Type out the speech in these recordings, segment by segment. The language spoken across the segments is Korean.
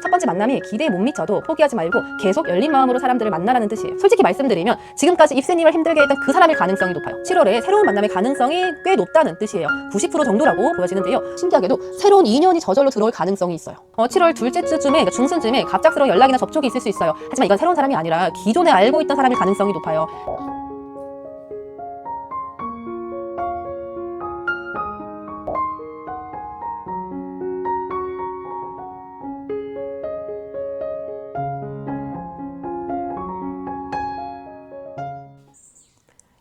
첫 번째 만남이 기대에 못 미쳐도 포기하지 말고 계속 열린 마음으로 사람들을 만나라는 뜻이에요. 솔직히 말씀드리면 지금까지 입새님을 힘들게 했던 그 사람일 가능성이 높아요. 7월에 새로운 만남의 가능성이 꽤 높다는 뜻이에요. 90% 정도라고 보여지는데요. 신기하게도 새로운 인연이 저절로 들어올 가능성이 있어요. 7월 둘째 주쯤에, 그러니까 중순쯤에 갑작스러운 연락이나 접촉이 있을 수 있어요. 하지만 이건 새로운 사람이 아니라 기존에 알고 있던 사람일 가능성이 높아요.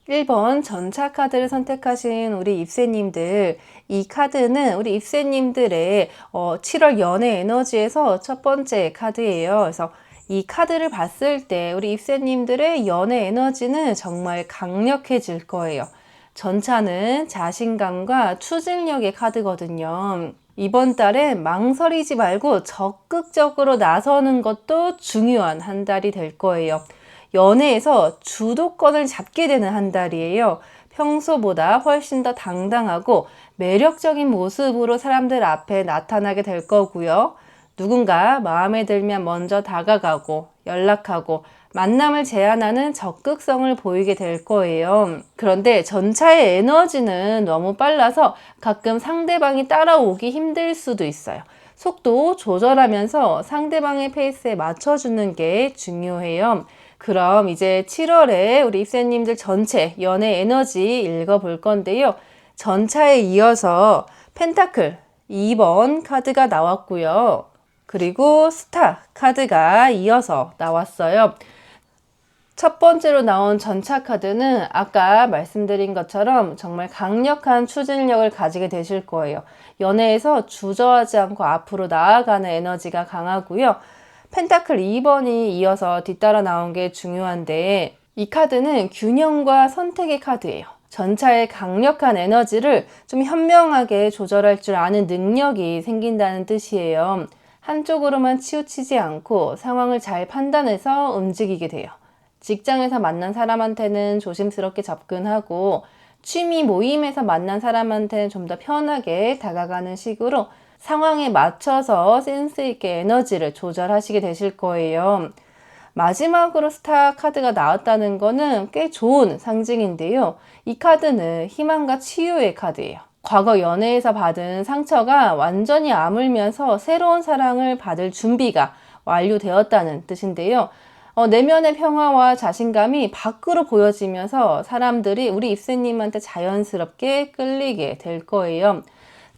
1번 전차 카드를 선택하신 우리 입새님들, 이 카드는 우리 입새님들의 7월 연애 에너지에서 첫 번째 카드예요. 그래서 이 카드를 봤을 때 우리 입새님들의 연애 에너지는 정말 강력해질 거예요. 전차는 자신감과 추진력의 카드거든요. 이번 달에 망설이지 말고 적극적으로 나서는 것도 중요한 한 달이 될 거예요. 연애에서 주도권을 잡게 되는 한 달이에요. 평소보다 훨씬 더 당당하고 매력적인 모습으로 사람들 앞에 나타나게 될 거고요. 누군가 마음에 들면 먼저 다가가고 연락하고 만남을 제안하는 적극성을 보이게 될 거예요. 그런데 전차의 에너지는 너무 빨라서 가끔 상대방이 따라오기 힘들 수도 있어요. 속도 조절하면서 상대방의 페이스에 맞춰주는 게 중요해요. 그럼 이제 7월에 우리 입새님들 전체 연애 에너지 읽어볼 건데요. 전차에 이어서 펜타클 2번 카드가 나왔고요. 그리고 스타 카드가 이어서 나왔어요. 첫 번째로 나온 전차 카드는 아까 말씀드린 것처럼 정말 강력한 추진력을 가지게 되실 거예요. 연애에서 주저하지 않고 앞으로 나아가는 에너지가 강하고요. 펜타클 2번이 이어서 뒤따라 나온 게 중요한데, 이 카드는 균형과 선택의 카드예요. 전차의 강력한 에너지를 좀 현명하게 조절할 줄 아는 능력이 생긴다는 뜻이에요. 한쪽으로만 치우치지 않고 상황을 잘 판단해서 움직이게 돼요. 직장에서 만난 사람한테는 조심스럽게 접근하고 취미 모임에서 만난 사람한테는 좀 더 편하게 다가가는 식으로 상황에 맞춰서 센스 있게 에너지를 조절하시게 되실 거예요. 마지막으로 스타 카드가 나왔다는 거는 꽤 좋은 상징인데요. 이 카드는 희망과 치유의 카드예요. 과거 연애에서 받은 상처가 완전히 아물면서 새로운 사랑을 받을 준비가 완료되었다는 뜻인데요. 내면의 평화와 자신감이 밖으로 보여지면서 사람들이 우리 입새님한테 자연스럽게 끌리게 될 거예요.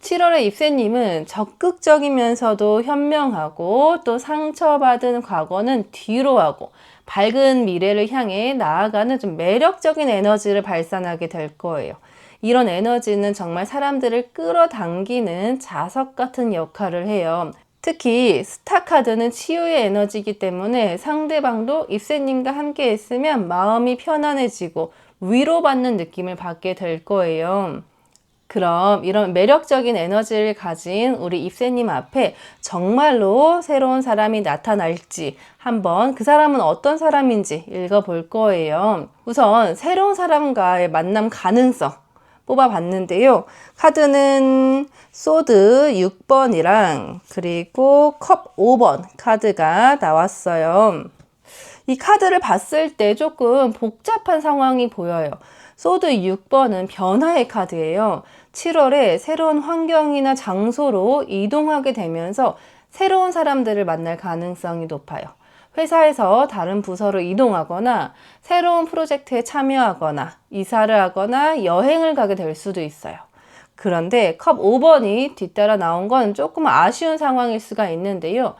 7월의 입새님은 적극적이면서도 현명하고 또 상처받은 과거는 뒤로 하고 밝은 미래를 향해 나아가는 좀 매력적인 에너지를 발산하게 될 거예요. 이런 에너지는 정말 사람들을 끌어당기는 자석 같은 역할을 해요. 특히 스타 카드는 치유의 에너지이기 때문에 상대방도 입새님과 함께 있으면 마음이 편안해지고 위로받는 느낌을 받게 될 거예요. 그럼 이런 매력적인 에너지를 가진 우리 입새님 앞에 정말로 새로운 사람이 나타날지 한번 그 사람은 어떤 사람인지 읽어볼 거예요. 우선 새로운 사람과의 만남 가능성 뽑아봤는데요. 카드는 소드 6번이랑 그리고 컵 5번 카드가 나왔어요. 이 카드를 봤을 때 조금 복잡한 상황이 보여요. 소드 6번은 변화의 카드예요. 7월에 새로운 환경이나 장소로 이동하게 되면서 새로운 사람들을 만날 가능성이 높아요. 회사에서 다른 부서로 이동하거나 새로운 프로젝트에 참여하거나 이사를 하거나 여행을 가게 될 수도 있어요. 그런데 컵 5번이 뒤따라 나온 건 조금 아쉬운 상황일 수가 있는데요.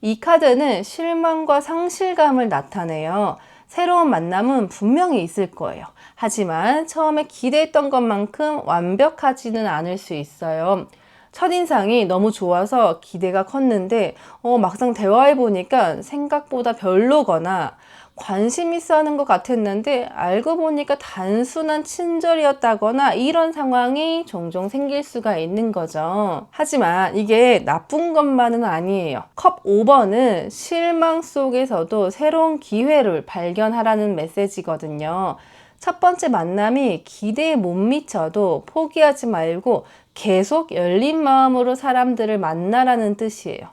이 카드는 실망과 상실감을 나타내요. 새로운 만남은 분명히 있을 거예요. 하지만 처음에 기대했던 것만큼 완벽하지는 않을 수 있어요. 첫인상이 너무 좋아서 기대가 컸는데 막상 대화해보니까 생각보다 별로거나 관심 있어 하는 것 같았는데 알고 보니까 단순한 친절이었다거나 이런 상황이 종종 생길 수가 있는 거죠. 하지만 이게 나쁜 것만은 아니에요. 컵 5번은 실망 속에서도 새로운 기회를 발견하라는 메시지거든요. 첫 번째 만남이 기대에 못 미쳐도 포기하지 말고 계속 열린 마음으로 사람들을 만나라는 뜻이에요.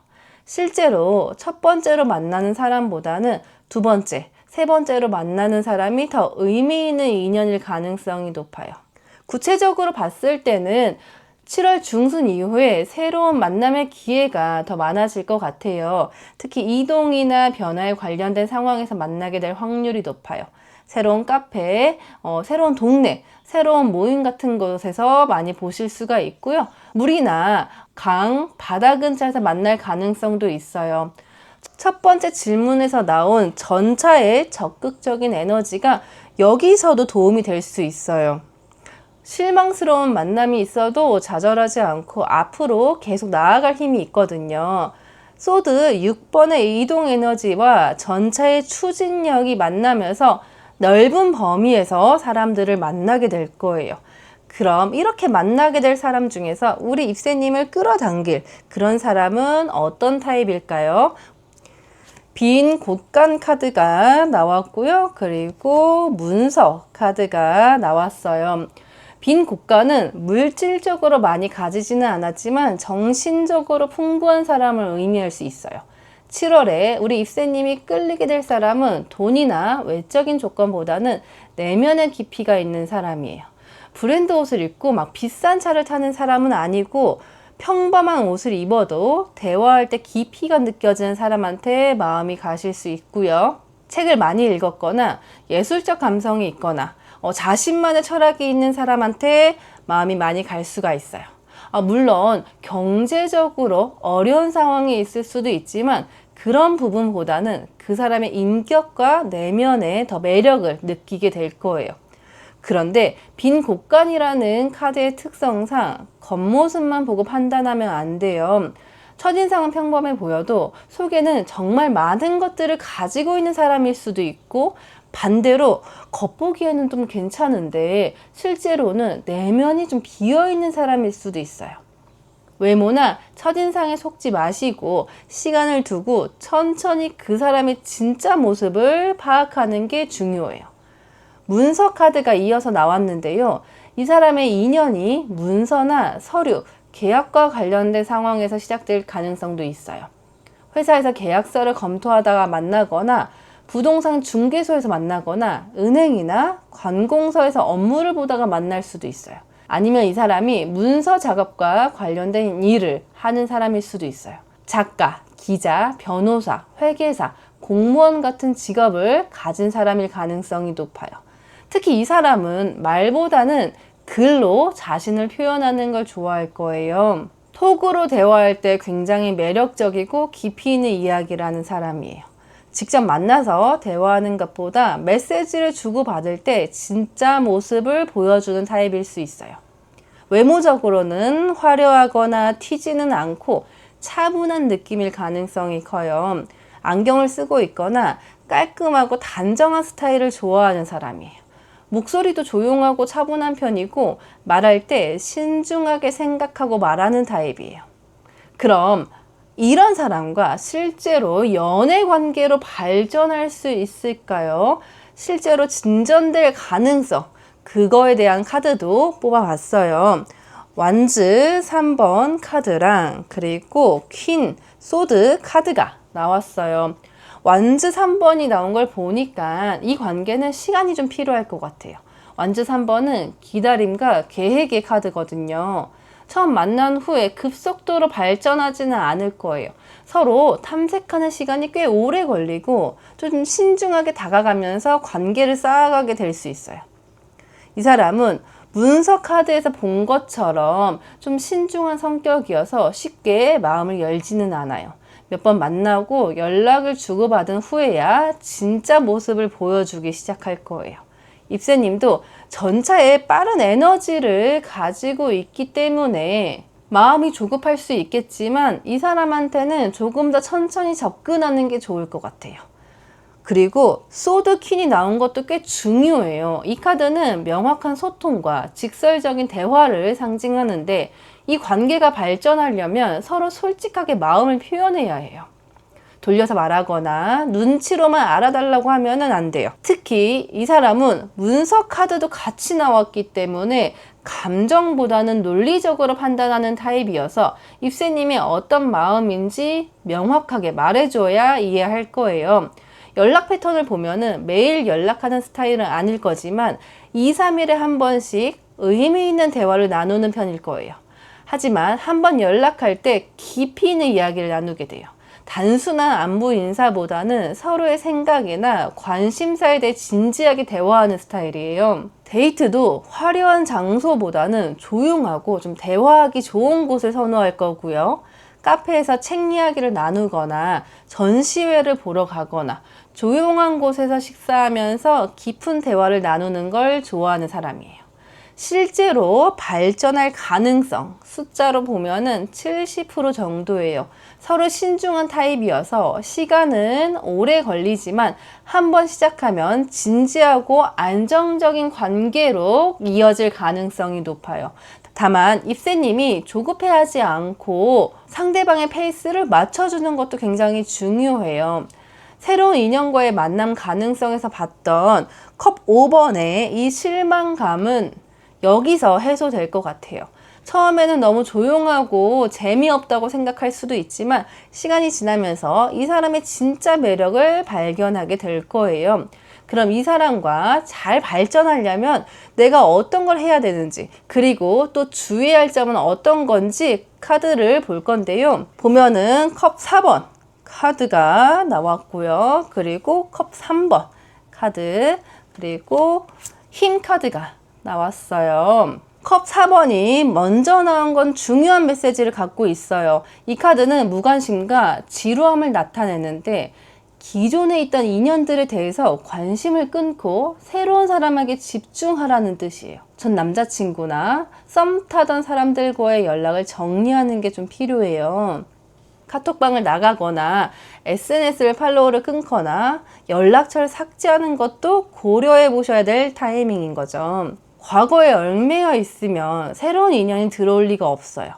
실제로 첫 번째로 만나는 사람보다는 두 번째, 세 번째로 만나는 사람이 더 의미 있는 인연일 가능성이 높아요. 구체적으로 봤을 때는 7월 중순 이후에 새로운 만남의 기회가 더 많아질 것 같아요. 특히 이동이나 변화에 관련된 상황에서 만나게 될 확률이 높아요. 새로운 카페, 새로운 동네, 새로운 모임 같은 곳에서 많이 보실 수가 있고요. 물이나 강, 바다 근처에서 만날 가능성도 있어요. 첫 번째 질문에서 나온 전차의 적극적인 에너지가 여기서도 도움이 될 수 있어요. 실망스러운 만남이 있어도 좌절하지 않고 앞으로 계속 나아갈 힘이 있거든요. 소드 6번의 이동 에너지와 전차의 추진력이 만나면서 넓은 범위에서 사람들을 만나게 될 거예요. 그럼 이렇게 만나게 될 사람 중에서 우리 입새님을 끌어당길 그런 사람은 어떤 타입일까요? 빈 곳간 카드가 나왔고요. 그리고 문서 카드가 나왔어요. 빈 곳간은 물질적으로 많이 가지지는 않았지만 정신적으로 풍부한 사람을 의미할 수 있어요. 7월에 우리 입새님이 끌리게 될 사람은 돈이나 외적인 조건보다는 내면의 깊이가 있는 사람이에요. 브랜드 옷을 입고 막 비싼 차를 타는 사람은 아니고 평범한 옷을 입어도 대화할 때 깊이가 느껴지는 사람한테 마음이 가실 수 있고요. 책을 많이 읽었거나 예술적 감성이 있거나 자신만의 철학이 있는 사람한테 마음이 많이 갈 수가 있어요. 물론 경제적으로 어려운 상황이 있을 수도 있지만 그런 부분보다는 그 사람의 인격과 내면에 더 매력을 느끼게 될 거예요. 그런데 빈 곳간이라는 카드의 특성상 겉모습만 보고 판단하면 안 돼요. 첫인상은 평범해 보여도 속에는 정말 많은 것들을 가지고 있는 사람일 수도 있고 반대로 겉보기에는 좀 괜찮은데 실제로는 내면이 좀 비어있는 사람일 수도 있어요. 외모나 첫인상에 속지 마시고 시간을 두고 천천히 그 사람의 진짜 모습을 파악하는 게 중요해요. 문서 카드가 이어서 나왔는데요. 이 사람의 인연이 문서나 서류, 계약과 관련된 상황에서 시작될 가능성도 있어요. 회사에서 계약서를 검토하다가 만나거나 부동산 중개소에서 만나거나 은행이나 관공서에서 업무를 보다가 만날 수도 있어요. 아니면 이 사람이 문서 작업과 관련된 일을 하는 사람일 수도 있어요. 작가, 기자, 변호사, 회계사, 공무원 같은 직업을 가진 사람일 가능성이 높아요. 특히 이 사람은 말보다는 글로 자신을 표현하는 걸 좋아할 거예요. 톡으로 대화할 때 굉장히 매력적이고 깊이 있는 이야기를 하는 사람이에요. 직접 만나서 대화하는 것보다 메시지를 주고받을 때 진짜 모습을 보여주는 타입일 수 있어요. 외모적으로는 화려하거나 튀지는 않고 차분한 느낌일 가능성이 커요. 안경을 쓰고 있거나 깔끔하고 단정한 스타일을 좋아하는 사람이에요. 목소리도 조용하고 차분한 편이고 말할 때 신중하게 생각하고 말하는 타입이에요. 그럼 이런 사람과 실제로 연애 관계로 발전할 수 있을까요? 실제로 진전될 가능성, 그거에 대한 카드도 뽑아봤어요. 완즈 3번 카드랑 그리고 퀸, 소드 카드가 나왔어요. 완즈 3번이 나온 걸 보니까 이 관계는 시간이 좀 필요할 것 같아요. 완즈 3번은 기다림과 계획의 카드거든요. 처음 만난 후에 급속도로 발전하지는 않을 거예요. 서로 탐색하는 시간이 꽤 오래 걸리고 좀 신중하게 다가가면서 관계를 쌓아가게 될 수 있어요. 이 사람은 문서 카드에서 본 것처럼 좀 신중한 성격이어서 쉽게 마음을 열지는 않아요. 몇 번 만나고 연락을 주고받은 후에야 진짜 모습을 보여주기 시작할 거예요. 입새님도 전차에 빠른 에너지를 가지고 있기 때문에 마음이 조급할 수 있겠지만 이 사람한테는 조금 더 천천히 접근하는 게 좋을 것 같아요. 그리고 소드 퀸이 나온 것도 꽤 중요해요. 이 카드는 명확한 소통과 직설적인 대화를 상징하는데 이 관계가 발전하려면 서로 솔직하게 마음을 표현해야 해요. 돌려서 말하거나 눈치로만 알아달라고 하면은 안 돼요. 특히 이 사람은 문서 카드도 같이 나왔기 때문에 감정보다는 논리적으로 판단하는 타입이어서 입새님이 어떤 마음인지 명확하게 말해줘야 이해할 거예요. 연락 패턴을 보면은 매일 연락하는 스타일은 아닐 거지만 2, 3일에 한 번씩 의미 있는 대화를 나누는 편일 거예요. 하지만 한 번 연락할 때 깊이 있는 이야기를 나누게 돼요. 단순한 안부 인사보다는 서로의 생각이나 관심사에 대해 진지하게 대화하는 스타일이에요. 데이트도 화려한 장소보다는 조용하고 좀 대화하기 좋은 곳을 선호할 거고요. 카페에서 책 이야기를 나누거나 전시회를 보러 가거나 조용한 곳에서 식사하면서 깊은 대화를 나누는 걸 좋아하는 사람이에요. 실제로 발전할 가능성, 숫자로 보면은 70% 정도예요. 서로 신중한 타입이어서 시간은 오래 걸리지만 한번 시작하면 진지하고 안정적인 관계로 이어질 가능성이 높아요. 다만 입새님이 조급해하지 않고 상대방의 페이스를 맞춰주는 것도 굉장히 중요해요. 새로운 인연과의 만남 가능성에서 봤던 컵 5번의 이 실망감은 여기서 해소될 것 같아요. 처음에는 너무 조용하고 재미없다고 생각할 수도 있지만 시간이 지나면서 이 사람의 진짜 매력을 발견하게 될 거예요. 그럼 이 사람과 잘 발전하려면 내가 어떤 걸 해야 되는지, 그리고 또 주의할 점은 어떤 건지 카드를 볼 건데요. 보면은 컵 4번 카드가 나왔고요. 그리고 컵 3번 카드, 그리고 힘 카드가 나왔어요. 컵 4번이 먼저 나온 건 중요한 메시지를 갖고 있어요. 이 카드는 무관심과 지루함을 나타내는데 기존에 있던 인연들에 대해서 관심을 끊고 새로운 사람에게 집중하라는 뜻이에요. 전 남자친구나 썸 타던 사람들과의 연락을 정리하는 게 좀 필요해요. 카톡방을 나가거나 SNS를 팔로우를 끊거나 연락처를 삭제하는 것도 고려해 보셔야 될 타이밍인 거죠. 과거에 얽매여 있으면 새로운 인연이 들어올 리가 없어요.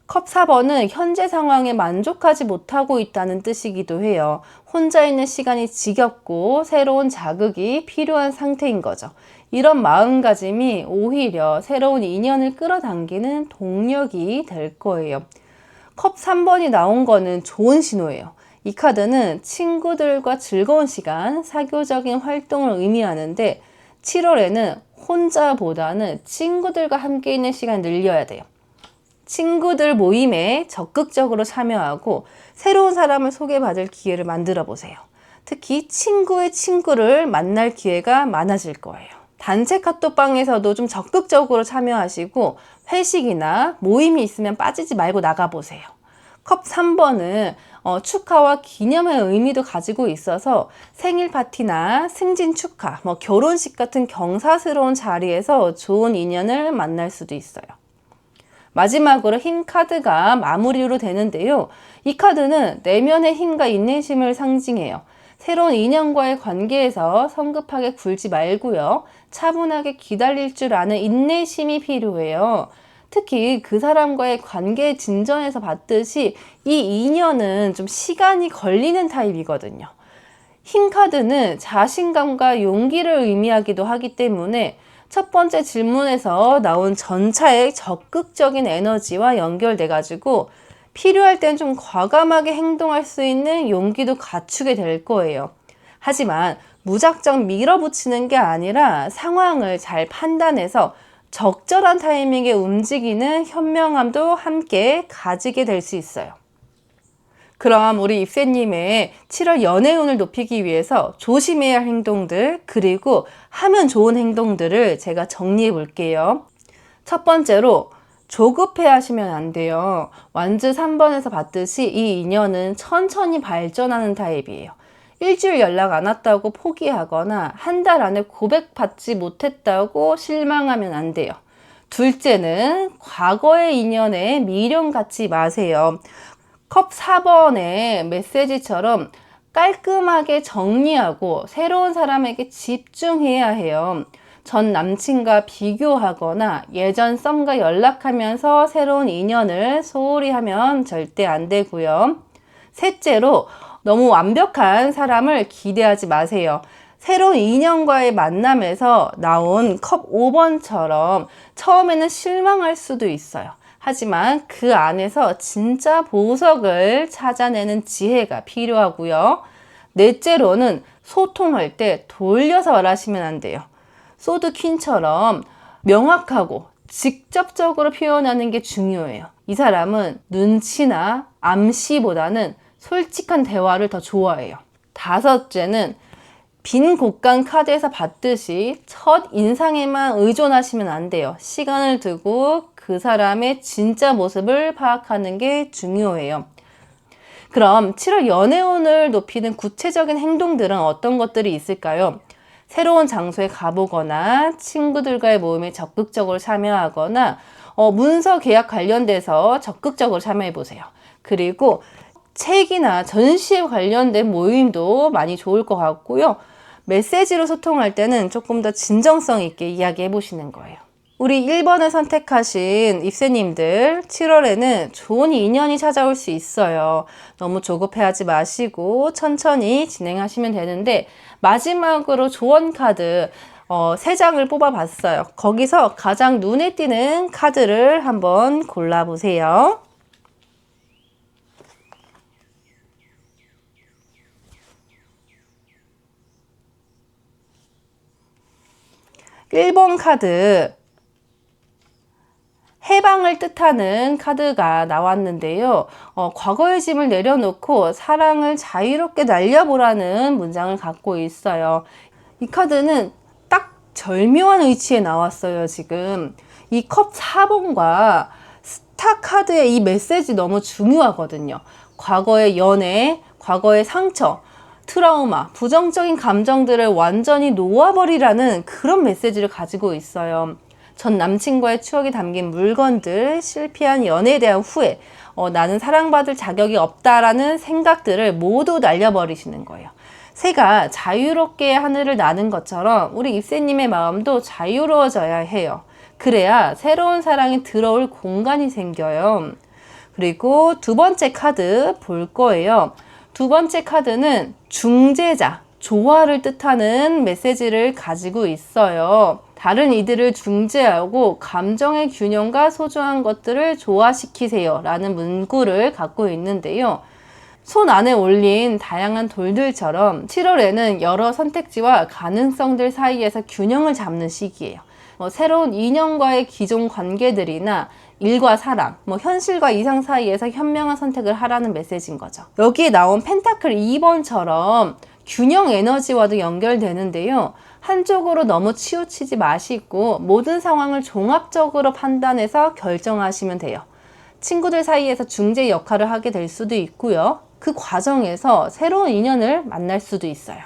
컵 4번은 현재 상황에 만족하지 못하고 있다는 뜻이기도 해요. 혼자 있는 시간이 지겹고 새로운 자극이 필요한 상태인 거죠. 이런 마음가짐이 오히려 새로운 인연을 끌어당기는 동력이 될 거예요. 컵 3번이 나온 거는 좋은 신호예요. 이 카드는 친구들과 즐거운 시간, 사교적인 활동을 의미하는데 7월에는 혼자보다는 친구들과 함께 있는 시간을 늘려야 돼요. 친구들 모임에 적극적으로 참여하고 새로운 사람을 소개받을 기회를 만들어 보세요. 특히 친구의 친구를 만날 기회가 많아질 거예요. 단체 카톡방에서도 좀 적극적으로 참여하시고 회식이나 모임이 있으면 빠지지 말고 나가보세요. 컵 3번은 축하와 기념의 의미도 가지고 있어서 생일 파티나 승진 축하, 결혼식 같은 경사스러운 자리에서 좋은 인연을 만날 수도 있어요. 마지막으로 힘 카드가 마무리로 되는데요. 이 카드는 내면의 힘과 인내심을 상징해요. 새로운 인연과의 관계에서 성급하게 굴지 말고요. 차분하게 기다릴 줄 아는 인내심이 필요해요. 특히 그 사람과의 관계 진전에서 봤듯이 이 인연은 좀 시간이 걸리는 타입이거든요. 힘 카드는 자신감과 용기를 의미하기도 하기 때문에 첫 번째 질문에서 나온 전차의 적극적인 에너지와 연결돼 가지고 필요할 땐 좀 과감하게 행동할 수 있는 용기도 갖추게 될 거예요. 하지만 무작정 밀어붙이는 게 아니라 상황을 잘 판단해서 적절한 타이밍에 움직이는 현명함도 함께 가지게 될 수 있어요. 그럼 우리 입새님의 7월 연애운을 높이기 위해서 조심해야 할 행동들, 그리고 하면 좋은 행동들을 제가 정리해 볼게요. 첫 번째로 조급해 하시면 안 돼요. 완즈 3번에서 봤듯이 이 인연은 천천히 발전하는 타입이에요. 일주일 연락 안 왔다고 포기하거나 한 달 안에 고백받지 못했다고 실망하면 안 돼요. 둘째는 과거의 인연에 미련 갖지 마세요. 컵 4번의 메시지처럼 깔끔하게 정리하고 새로운 사람에게 집중해야 해요. 전 남친과 비교하거나 예전 썸과 연락하면서 새로운 인연을 소홀히 하면 절대 안 되고요. 셋째로 너무 완벽한 사람을 기대하지 마세요. 새로운 인연과의 만남에서 나온 컵 5번처럼 처음에는 실망할 수도 있어요. 하지만 그 안에서 진짜 보석을 찾아내는 지혜가 필요하고요. 넷째로는 소통할 때 돌려서 말하시면 안 돼요. 소드 퀸처럼 명확하고 직접적으로 표현하는 게 중요해요. 이 사람은 눈치나 암시보다는 솔직한 대화를 더 좋아해요. 다섯째는 빈 곳간 카드에서 봤듯이 첫 인상에만 의존하시면 안 돼요. 시간을 두고 그 사람의 진짜 모습을 파악하는 게 중요해요. 그럼 7월 연애운을 높이는 구체적인 행동들은 어떤 것들이 있을까요? 새로운 장소에 가보거나 친구들과의 모임에 적극적으로 참여하거나 문서 계약 관련돼서 적극적으로 참여해보세요. 그리고 책이나 전시에 관련된 모임도 많이 좋을 것 같고요. 메시지로 소통할 때는 조금 더 진정성 있게 이야기해 보시는 거예요. 우리 1번을 선택하신 입새님들 7월에는 좋은 인연이 찾아올 수 있어요. 너무 조급해하지 마시고 천천히 진행하시면 되는데 마지막으로 조언 카드 3장을 뽑아봤어요. 거기서 가장 눈에 띄는 카드를 한번 골라보세요. 1번 카드 해방을 뜻하는 카드가 나왔는데요. 과거의 짐을 내려놓고 사랑을 자유롭게 날려보라는 문장을 갖고 있어요. 이 카드는 딱 절묘한 위치에 나왔어요. 지금 이 컵 4번과 스타 카드의 이 메시지 너무 중요하거든요. 과거의 연애, 과거의 상처, 트라우마, 부정적인 감정들을 완전히 놓아버리라는 그런 메시지를 가지고 있어요. 전 남친과의 추억이 담긴 물건들, 실패한 연애에 대한 후회, 나는 사랑받을 자격이 없다라는 생각들을 모두 날려버리시는 거예요. 새가 자유롭게 하늘을 나는 것처럼 우리 입새님의 마음도 자유로워져야 해요. 그래야 새로운 사랑이 들어올 공간이 생겨요. 그리고 두 번째 카드 볼 거예요. 두 번째 카드는 중재자, 조화를 뜻하는 메시지를 가지고 있어요. 다른 이들을 중재하고 감정의 균형과 소중한 것들을 조화시키세요 라는 문구를 갖고 있는데요. 손 안에 올린 다양한 돌들처럼 7월에는 여러 선택지와 가능성들 사이에서 균형을 잡는 시기예요. 새로운 인연과의 기존 관계들이나 일과 사랑, 현실과 이상 사이에서 현명한 선택을 하라는 메시지인 거죠. 여기에 나온 펜타클 2번처럼 균형 에너지와도 연결되는데요. 한쪽으로 너무 치우치지 마시고 모든 상황을 종합적으로 판단해서 결정하시면 돼요. 친구들 사이에서 중재 역할을 하게 될 수도 있고요. 그 과정에서 새로운 인연을 만날 수도 있어요.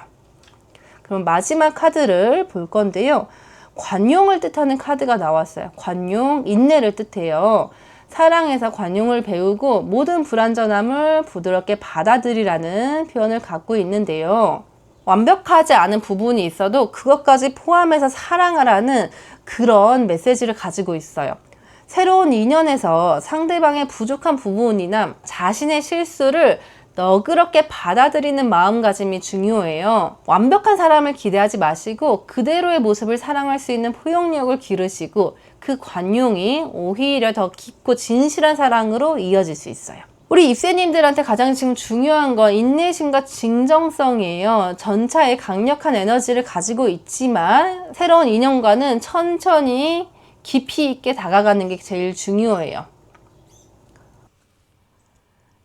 그럼 마지막 카드를 볼 건데요. 관용을 뜻하는 카드가 나왔어요. 관용, 인내를 뜻해요. 사랑에서 관용을 배우고 모든 불완전함을 부드럽게 받아들이라는 표현을 갖고 있는데요. 완벽하지 않은 부분이 있어도 그것까지 포함해서 사랑하라는 그런 메시지를 가지고 있어요. 새로운 인연에서 상대방의 부족한 부분이나 자신의 실수를 너그럽게 받아들이는 마음가짐이 중요해요. 완벽한 사람을 기대하지 마시고 그대로의 모습을 사랑할 수 있는 포용력을 기르시고 그 관용이 오히려 더 깊고 진실한 사랑으로 이어질 수 있어요. 우리 입새님들한테 가장 지금 중요한 건 인내심과 진정성이에요. 전차의 강력한 에너지를 가지고 있지만 새로운 인연과는 천천히 깊이 있게 다가가는 게 제일 중요해요.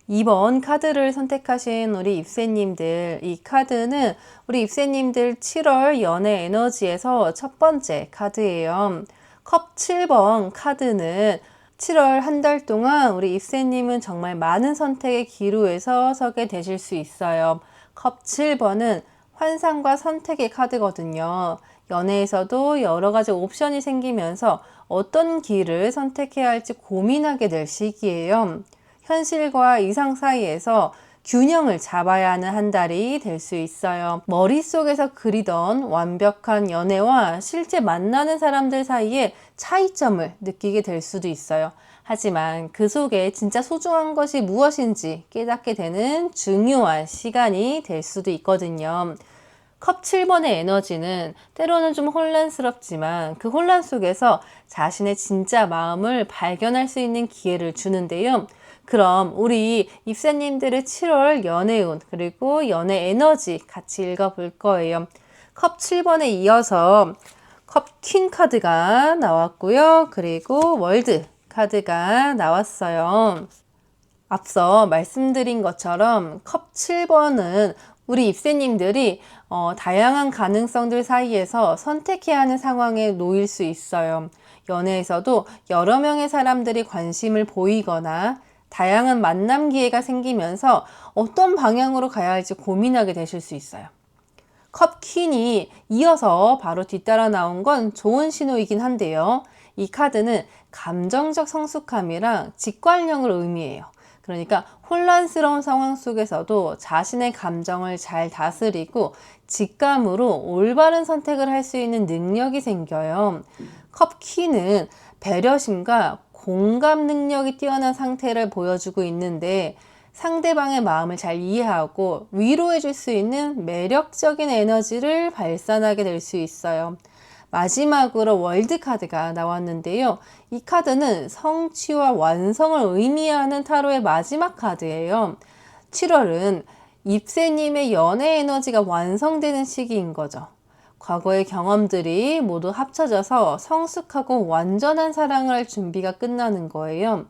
2번 카드를 선택하신 우리 입새님들, 이 카드는 우리 입새님들 7월 연애 에너지에서 첫 번째 카드예요. 컵 7번 카드는 7월 한 달 동안 우리 입새님은 정말 많은 선택의 기로에서 서게 되실 수 있어요. 컵 7번은 환상과 선택의 카드거든요. 연애에서도 여러 가지 옵션이 생기면서 어떤 길을 선택해야 할지 고민하게 될 시기예요. 현실과 이상 사이에서 균형을 잡아야 하는 한 달이 될 수 있어요. 머릿속에서 그리던 완벽한 연애와 실제 만나는 사람들 사이에 차이점을 느끼게 될 수도 있어요. 하지만 그 속에 진짜 소중한 것이 무엇인지 깨닫게 되는 중요한 시간이 될 수도 있거든요. 컵 7번의 에너지는 때로는 좀 혼란스럽지만 그 혼란 속에서 자신의 진짜 마음을 발견할 수 있는 기회를 주는데요. 그럼 우리 입사님들의 7월 연애운 그리고 연애 에너지 같이 읽어볼 거예요. 컵 7번에 이어서 컵 퀸 카드가 나왔고요. 그리고 월드 카드가 나왔어요. 앞서 말씀드린 것처럼 컵 7번은 우리 입사님들이 다양한 가능성들 사이에서 선택해야 하는 상황에 놓일 수 있어요. 연애에서도 여러 명의 사람들이 관심을 보이거나 다양한 만남 기회가 생기면서 어떤 방향으로 가야 할지 고민하게 되실 수 있어요. 컵 퀸이 이어서 바로 뒤따라 나온 건 좋은 신호이긴 한데요. 이 카드는 감정적 성숙함이랑 직관력을 의미해요. 그러니까 혼란스러운 상황 속에서도 자신의 감정을 잘 다스리고 직감으로 올바른 선택을 할 수 있는 능력이 생겨요. 컵 퀸은 배려심과 공감 능력이 뛰어난 상태를 보여주고 있는데 상대방의 마음을 잘 이해하고 위로해 줄 수 있는 매력적인 에너지를 발산하게 될 수 있어요. 마지막으로 월드 카드가 나왔는데요. 이 카드는 성취와 완성을 의미하는 타로의 마지막 카드예요. 7월은 입새님의 연애 에너지가 완성되는 시기인 거죠. 과거의 경험들이 모두 합쳐져서 성숙하고 완전한 사랑을 할 준비가 끝나는 거예요.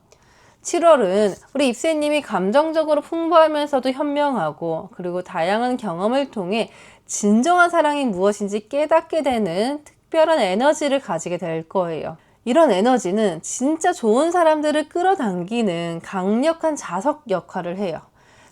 7월은 우리 입새님이 감정적으로 풍부하면서도 현명하고 그리고 다양한 경험을 통해 진정한 사랑이 무엇인지 깨닫게 되는 특별한 에너지를 가지게 될 거예요. 이런 에너지는 진짜 좋은 사람들을 끌어당기는 강력한 자석 역할을 해요.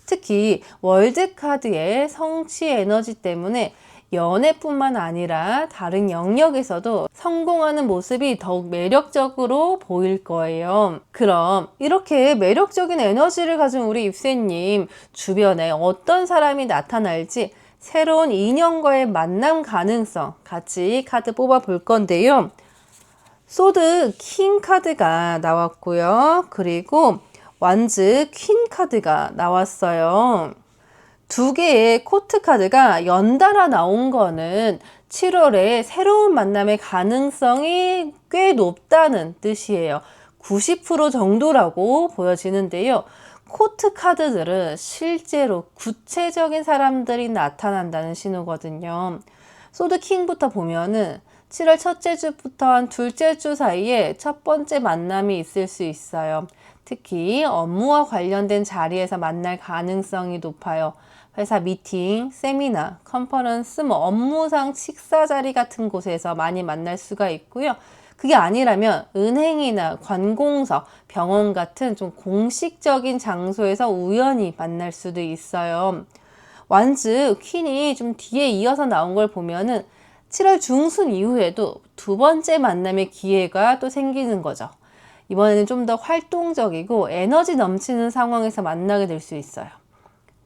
특히 월드카드의 성취 에너지 때문에 연애뿐만 아니라 다른 영역에서도 성공하는 모습이 더욱 매력적으로 보일 거예요. 그럼 이렇게 매력적인 에너지를 가진 우리 입새님 주변에 어떤 사람이 나타날지 새로운 인연과의 만남 가능성 같이 카드 뽑아 볼 건데요. 소드 킹 카드가 나왔고요. 그리고 완즈 퀸 카드가 나왔어요. 두 개의 코트 카드가 연달아 나온 거는 7월에 새로운 만남의 가능성이 꽤 높다는 뜻이에요. 90% 정도라고 보여지는데요. 코트 카드들은 실제로 구체적인 사람들이 나타난다는 신호거든요. 소드 킹부터 보면은 7월 첫째 주부터 한 둘째 주 사이에 첫 번째 만남이 있을 수 있어요. 특히 업무와 관련된 자리에서 만날 가능성이 높아요. 회사 미팅, 세미나, 컨퍼런스, 업무상 식사 자리 같은 곳에서 많이 만날 수가 있고요. 그게 아니라면 은행이나 관공서, 병원 같은 좀 공식적인 장소에서 우연히 만날 수도 있어요. 완즈 퀸이 좀 뒤에 이어서 나온 걸 보면은 7월 중순 이후에도 두 번째 만남의 기회가 또 생기는 거죠. 이번에는 좀 더 활동적이고 에너지 넘치는 상황에서 만나게 될 수 있어요.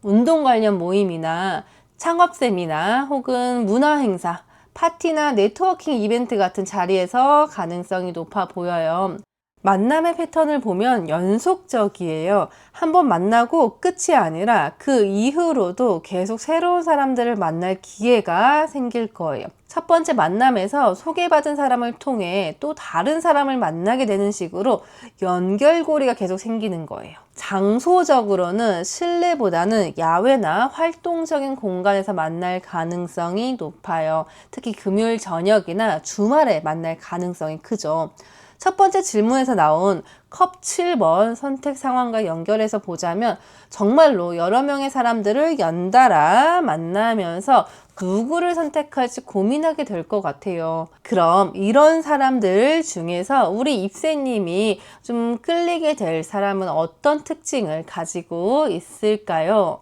운동 관련 모임이나 창업 세미나 혹은 문화 행사, 파티나 네트워킹 이벤트 같은 자리에서 가능성이 높아 보여요. 만남의 패턴을 보면 연속적이에요. 한번 만나고 끝이 아니라 그 이후로도 계속 새로운 사람들을 만날 기회가 생길 거예요. 첫 번째 만남에서 소개받은 사람을 통해 또 다른 사람을 만나게 되는 식으로 연결고리가 계속 생기는 거예요. 장소적으로는 실내보다는 야외나 활동적인 공간에서 만날 가능성이 높아요. 특히 금요일 저녁이나 주말에 만날 가능성이 크죠. 첫 번째 질문에서 나온 컵 7번 선택 상황과 연결해서 보자면 정말로 여러 명의 사람들을 연달아 만나면서 누구를 선택할지 고민하게 될 것 같아요. 그럼 이런 사람들 중에서 우리 입새님이 좀 끌리게 될 사람은 어떤 특징을 가지고 있을까요?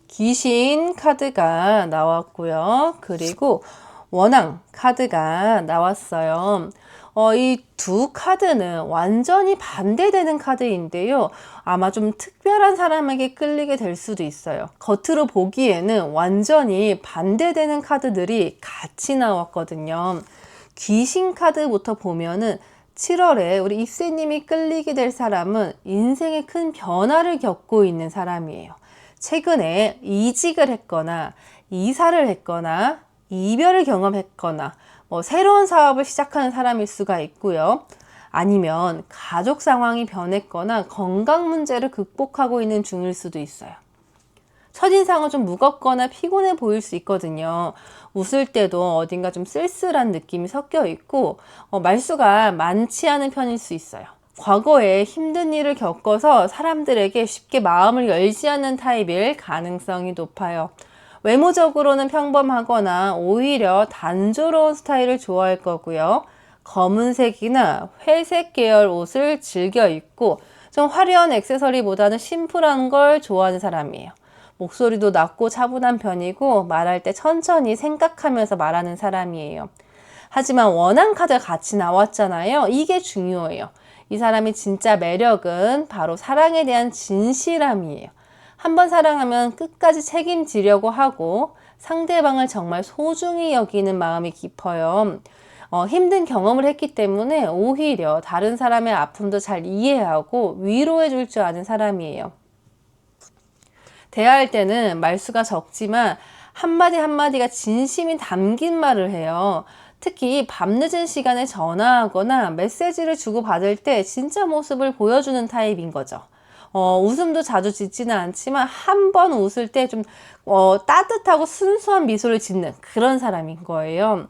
귀신 카드가 나왔고요. 그리고 원앙 카드가 나왔어요. 이 두 카드는 완전히 반대되는 카드인데요. 아마 좀 특별한 사람에게 끌리게 될 수도 있어요. 겉으로 보기에는 완전히 반대되는 카드들이 같이 나왔거든요. 귀신 카드부터 보면은 7월에 우리 입새님이 끌리게 될 사람은 인생에 큰 변화를 겪고 있는 사람이에요. 최근에 이직을 했거나 이사를 했거나 이별을 경험했거나 새로운 사업을 시작하는 사람일 수가 있고요. 아니면 가족 상황이 변했거나 건강 문제를 극복하고 있는 중일 수도 있어요. 첫인상은 좀 무겁거나 피곤해 보일 수 있거든요. 웃을 때도 어딘가 좀 쓸쓸한 느낌이 섞여 있고 말수가 많지 않은 편일 수 있어요. 과거에 힘든 일을 겪어서 사람들에게 쉽게 마음을 열지 않는 타입일 가능성이 높아요. 외모적으로는 평범하거나 오히려 단조로운 스타일을 좋아할 거고요. 검은색이나 회색 계열 옷을 즐겨 입고 좀 화려한 액세서리보다는 심플한 걸 좋아하는 사람이에요. 목소리도 낮고 차분한 편이고 말할 때 천천히 생각하면서 말하는 사람이에요. 하지만 원한 카드가 같이 나왔잖아요. 이게 중요해요. 이 사람이 진짜 매력은 바로 사랑에 대한 진실함이에요. 한번 사랑하면 끝까지 책임지려고 하고 상대방을 정말 소중히 여기는 마음이 깊어요. 힘든 경험을 했기 때문에 오히려 다른 사람의 아픔도 잘 이해하고 위로해 줄 줄 아는 사람이에요. 대화할 때는 말수가 적지만 한마디 한마디가 진심이 담긴 말을 해요. 특히 밤늦은 시간에 전화하거나 메시지를 주고받을 때 진짜 모습을 보여주는 타입인 거죠. 웃음도 자주 짓지는 않지만 한 번 웃을 때 좀 따뜻하고 순수한 미소를 짓는 그런 사람인 거예요.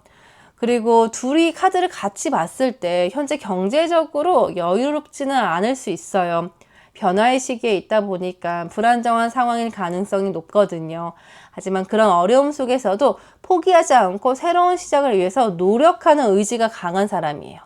그리고 둘이 카드를 같이 봤을 때 현재 경제적으로 여유롭지는 않을 수 있어요. 변화의 시기에 있다 보니까 불안정한 상황일 가능성이 높거든요. 하지만 그런 어려움 속에서도 포기하지 않고 새로운 시작을 위해서 노력하는 의지가 강한 사람이에요.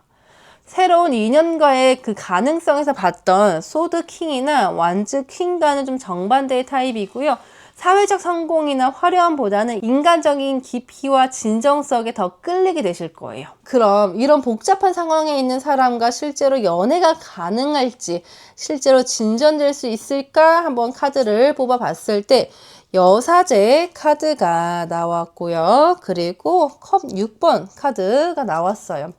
새로운 인연과의 그 가능성에서 봤던 소드 킹이나 완즈 퀸과는 좀 정반대의 타입이고요. 사회적 성공이나 화려함보다는 인간적인 깊이와 진정성에 더 끌리게 되실 거예요. 그럼 이런 복잡한 상황에 있는 사람과 실제로 연애가 가능할지, 실제로 진전될 수 있을까 한번 카드를 뽑아봤을 때 여사제 카드가 나왔고요. 그리고 컵 6번 카드가 나왔어요.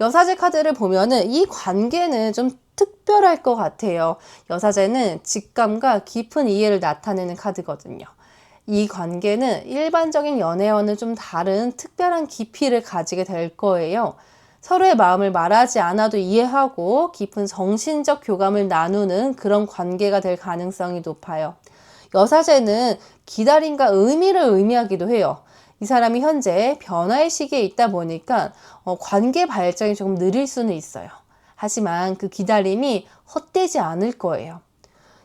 여사제 카드를 보면은 이 관계는 좀 특별할 것 같아요. 여사제는 직감과 깊은 이해를 나타내는 카드거든요. 이 관계는 일반적인 연애와는 좀 다른 특별한 깊이를 가지게 될 거예요. 서로의 마음을 말하지 않아도 이해하고 깊은 정신적 교감을 나누는 그런 관계가 될 가능성이 높아요. 여사제는 기다림과 의미를 의미하기도 해요. 이 사람이 현재 변화의 시기에 있다 보니까 관계 발전이 조금 느릴 수는 있어요. 하지만 그 기다림이 헛되지 않을 거예요.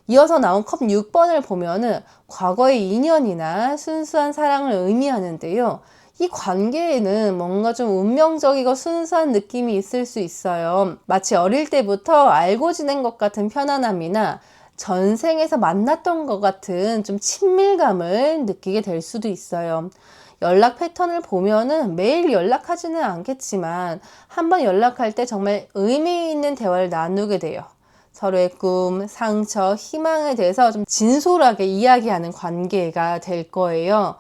이어서 나온 컵 6번을 보면은 과거의 인연이나 순수한 사랑을 의미하는데요. 이 관계에는 뭔가 좀 운명적이고 순수한 느낌이 있을 수 있어요. 마치 어릴 때부터 알고 지낸 것 같은 편안함이나 전생에서 만났던 것 같은 좀 친밀감을 느끼게 될 수도 있어요. 연락 패턴을 보면은 매일 연락하지는 않겠지만 한번 연락할 때 정말 의미 있는 대화를 나누게 돼요. 서로의 꿈, 상처, 희망에 대해서 좀 진솔하게 이야기하는 관계가 될 거예요.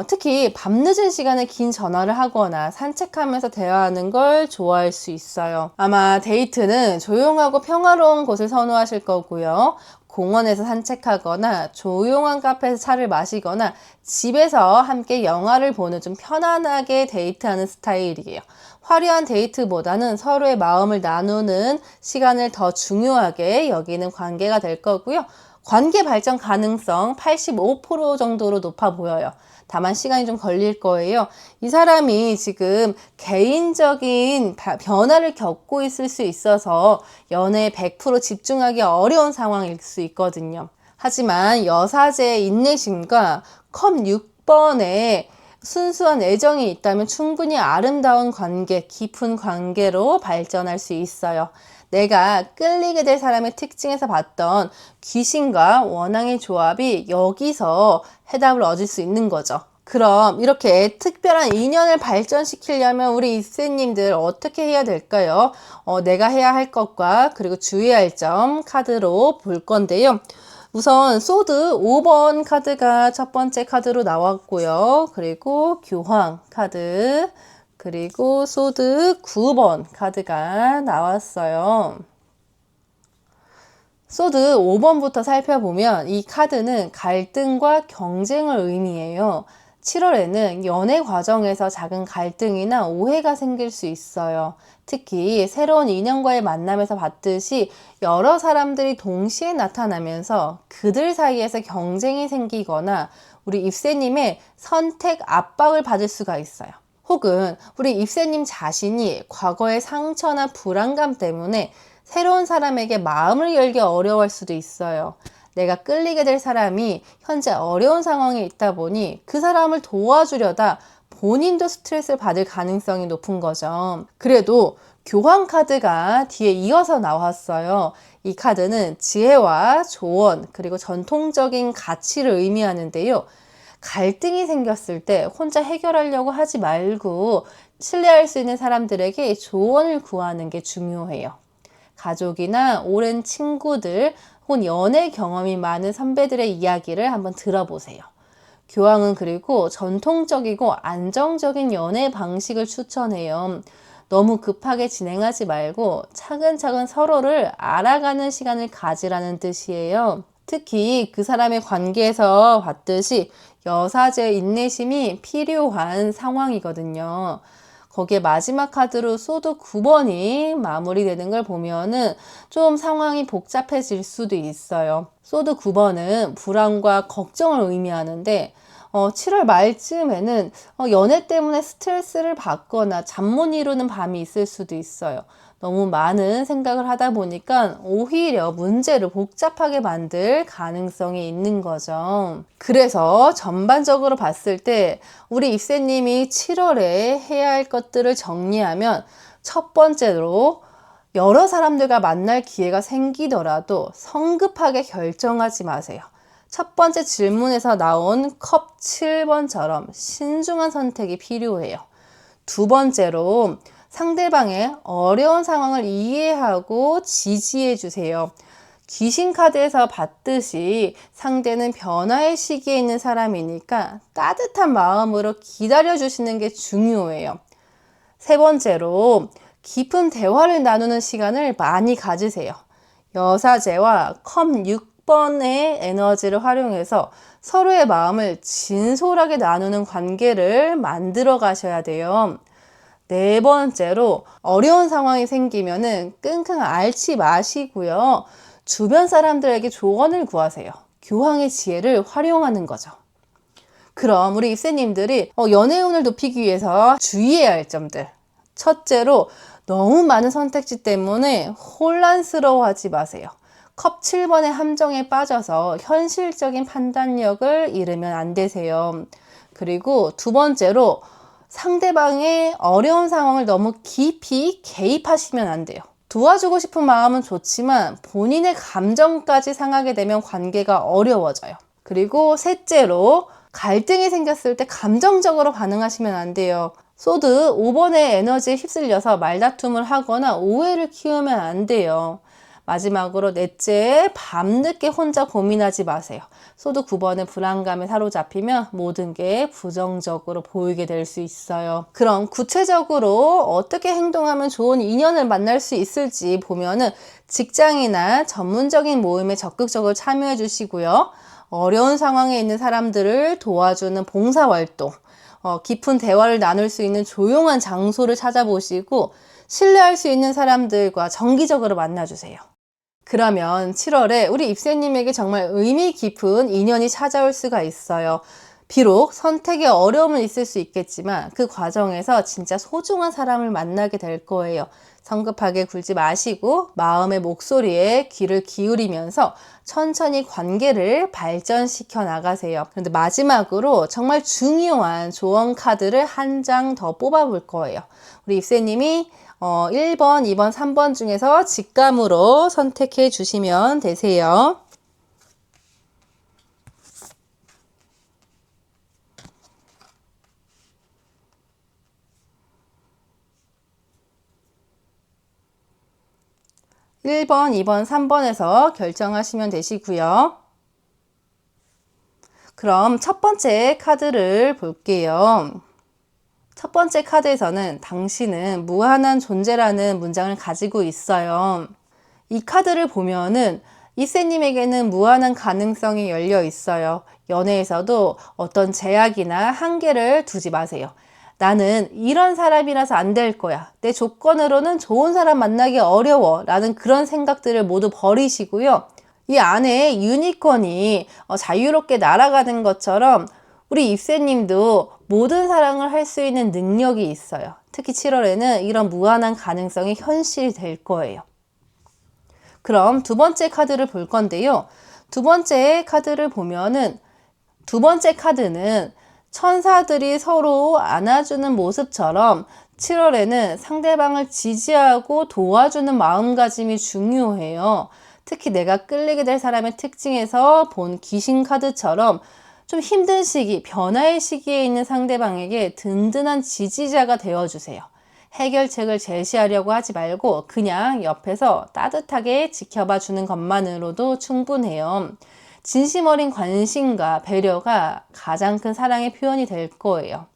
특히 밤늦은 시간에 긴 전화를 하거나 산책하면서 대화하는 걸 좋아할 수 있어요. 아마 데이트는 조용하고 평화로운 곳을 선호하실 거고요. 공원에서 산책하거나 조용한 카페에서 차를 마시거나 집에서 함께 영화를 보는 좀 편안하게 데이트하는 스타일이에요. 화려한 데이트보다는 서로의 마음을 나누는 시간을 더 중요하게 여기는 관계가 될 거고요. 관계 발전 가능성 85% 정도로 높아 보여요. 다만 시간이 좀 걸릴 거예요. 이 사람이 지금 개인적인 변화를 겪고 있을 수 있어서 연애에 100% 집중하기 어려운 상황일 수 있거든요. 하지만 여사제의 인내심과 컵 6번의 순수한 애정이 있다면 충분히 아름다운 관계, 깊은 관계로 발전할 수 있어요. 내가 끌리게 될 사람의 특징에서 봤던 귀신과 원앙의 조합이 여기서 해답을 얻을 수 있는 거죠. 그럼 이렇게 특별한 인연을 발전시키려면 우리 입새님들 어떻게 해야 될까요? 내가 해야 할 것과 그리고 주의할 점 카드로 볼 건데요. 우선 소드 5번 카드가 첫 번째 카드로 나왔고요. 그리고 교황 카드, 그리고 소드 9번 카드가 나왔어요. 소드 5번부터 살펴보면 이 카드는 갈등과 경쟁을 의미해요. 7월에는 연애 과정에서 작은 갈등이나 오해가 생길 수 있어요. 특히 새로운 인연과의 만남에서 봤듯이 여러 사람들이 동시에 나타나면서 그들 사이에서 경쟁이 생기거나 우리 입새님의 선택 압박을 받을 수가 있어요. 혹은 우리 입새님 자신이 과거의 상처나 불안감 때문에 새로운 사람에게 마음을 열기 어려워할 수도 있어요. 내가 끌리게 될 사람이 현재 어려운 상황에 있다 보니 그 사람을 도와주려다 본인도 스트레스를 받을 가능성이 높은 거죠. 그래도 교황 카드가 뒤에 이어서 나왔어요. 이 카드는 지혜와 조언 그리고 전통적인 가치를 의미하는데요. 갈등이 생겼을 때 혼자 해결하려고 하지 말고 신뢰할 수 있는 사람들에게 조언을 구하는 게 중요해요. 가족이나 오랜 친구들 혹은 연애 경험이 많은 선배들의 이야기를 한번 들어보세요. 교황은 그리고 전통적이고 안정적인 연애 방식을 추천해요. 너무 급하게 진행하지 말고 차근차근 서로를 알아가는 시간을 가지라는 뜻이에요. 특히 그 사람의 관계에서 봤듯이 여사제의 인내심이 필요한 상황이거든요. 거기에 마지막 카드로 소드 9번이 마무리되는 걸 보면은 좀 상황이 복잡해질 수도 있어요. 소드 9번은 불안과 걱정을 의미하는데 7월 말쯤에는 연애 때문에 스트레스를 받거나 잠 못 이루는 밤이 있을 수도 있어요. 너무 많은 생각을 하다 보니까 오히려 문제를 복잡하게 만들 가능성이 있는 거죠. 그래서 전반적으로 봤을 때 우리 입새님이 7월에 해야 할 것들을 정리하면 첫 번째로 여러 사람들과 만날 기회가 생기더라도 성급하게 결정하지 마세요. 첫 번째 질문에서 나온 컵 7번처럼 신중한 선택이 필요해요. 두 번째로 상대방의 어려운 상황을 이해하고 지지해 주세요. 귀신 카드에서 봤듯이 상대는 변화의 시기에 있는 사람이니까 따뜻한 마음으로 기다려 주시는 게 중요해요. 세 번째로 깊은 대화를 나누는 시간을 많이 가지세요. 여사제와 컵 6번의 에너지를 활용해서 서로의 마음을 진솔하게 나누는 관계를 만들어 가셔야 돼요. 네 번째로 어려운 상황이 생기면은 끙끙 앓지 마시고요. 주변 사람들에게 조언을 구하세요. 교황의 지혜를 활용하는 거죠. 그럼 우리 입새님들이 연애운을 높이기 위해서 주의해야 할 점들. 첫째로 너무 많은 선택지 때문에 혼란스러워하지 마세요. 컵 7번의 함정에 빠져서 현실적인 판단력을 잃으면 안 되세요. 그리고 두 번째로 상대방의 어려운 상황을 너무 깊이 개입하시면 안 돼요. 도와주고 싶은 마음은 좋지만 본인의 감정까지 상하게 되면 관계가 어려워져요. 그리고 셋째로 갈등이 생겼을 때 감정적으로 반응하시면 안 돼요. 소드 5번의 에너지에 휩쓸려서 말다툼을 하거나 오해를 키우면 안 돼요. 마지막으로 넷째, 밤늦게 혼자 고민하지 마세요. 소드 9번은 불안감에 사로잡히면 모든 게 부정적으로 보이게 될 수 있어요. 그럼 구체적으로 어떻게 행동하면 좋은 인연을 만날 수 있을지 보면은 직장이나 전문적인 모임에 적극적으로 참여해 주시고요. 어려운 상황에 있는 사람들을 도와주는 봉사활동, 깊은 대화를 나눌 수 있는 조용한 장소를 찾아보시고 신뢰할 수 있는 사람들과 정기적으로 만나주세요. 그러면 7월에 우리 입새님에게 정말 의미 깊은 인연이 찾아올 수가 있어요. 비록 선택에 어려움은 있을 수 있겠지만 그 과정에서 진짜 소중한 사람을 만나게 될 거예요. 성급하게 굴지 마시고 마음의 목소리에 귀를 기울이면서 천천히 관계를 발전시켜 나가세요. 그런데 마지막으로 정말 중요한 조언 카드를 한 장 더 뽑아 볼 거예요. 우리 입새님이 1번, 2번, 3번 중에서 직감으로 선택해 주시면 되세요. (1번) (2번) (3번에서) 결정하시면 되시고요. 그럼 첫 번째 카드를 볼게요. 첫 번째 카드에서는 당신은 무한한 존재라는 문장을 가지고 있어요. 이 카드를 보면은 이세님에게는 무한한 가능성이 열려 있어요. 연애에서도 어떤 제약이나 한계를 두지 마세요. 나는 이런 사람이라서 안 될 거야. 내 조건으로는 좋은 사람 만나기 어려워. 라는 그런 생각들을 모두 버리시고요. 이 안에 유니콘이 자유롭게 날아가는 것처럼 우리 입새님도 모든 사랑을 할 수 있는 능력이 있어요. 특히 7월에는 이런 무한한 가능성이 현실이 될 거예요. 그럼 두 번째 카드를 볼 건데요. 두 번째 카드를 보면은 두 번째 카드는 천사들이 서로 안아주는 모습처럼 7월에는 상대방을 지지하고 도와주는 마음가짐이 중요해요. 특히 내가 끌리게 될 사람의 특징에서 본 귀신 카드처럼 좀 힘든 시기, 변화의 시기에 있는 상대방에게 든든한 지지자가 되어주세요. 해결책을 제시하려고 하지 말고 그냥 옆에서 따뜻하게 지켜봐 주는 것만으로도 충분해요. 진심 어린 관심과 배려가 가장 큰 사랑의 표현이 될 거예요.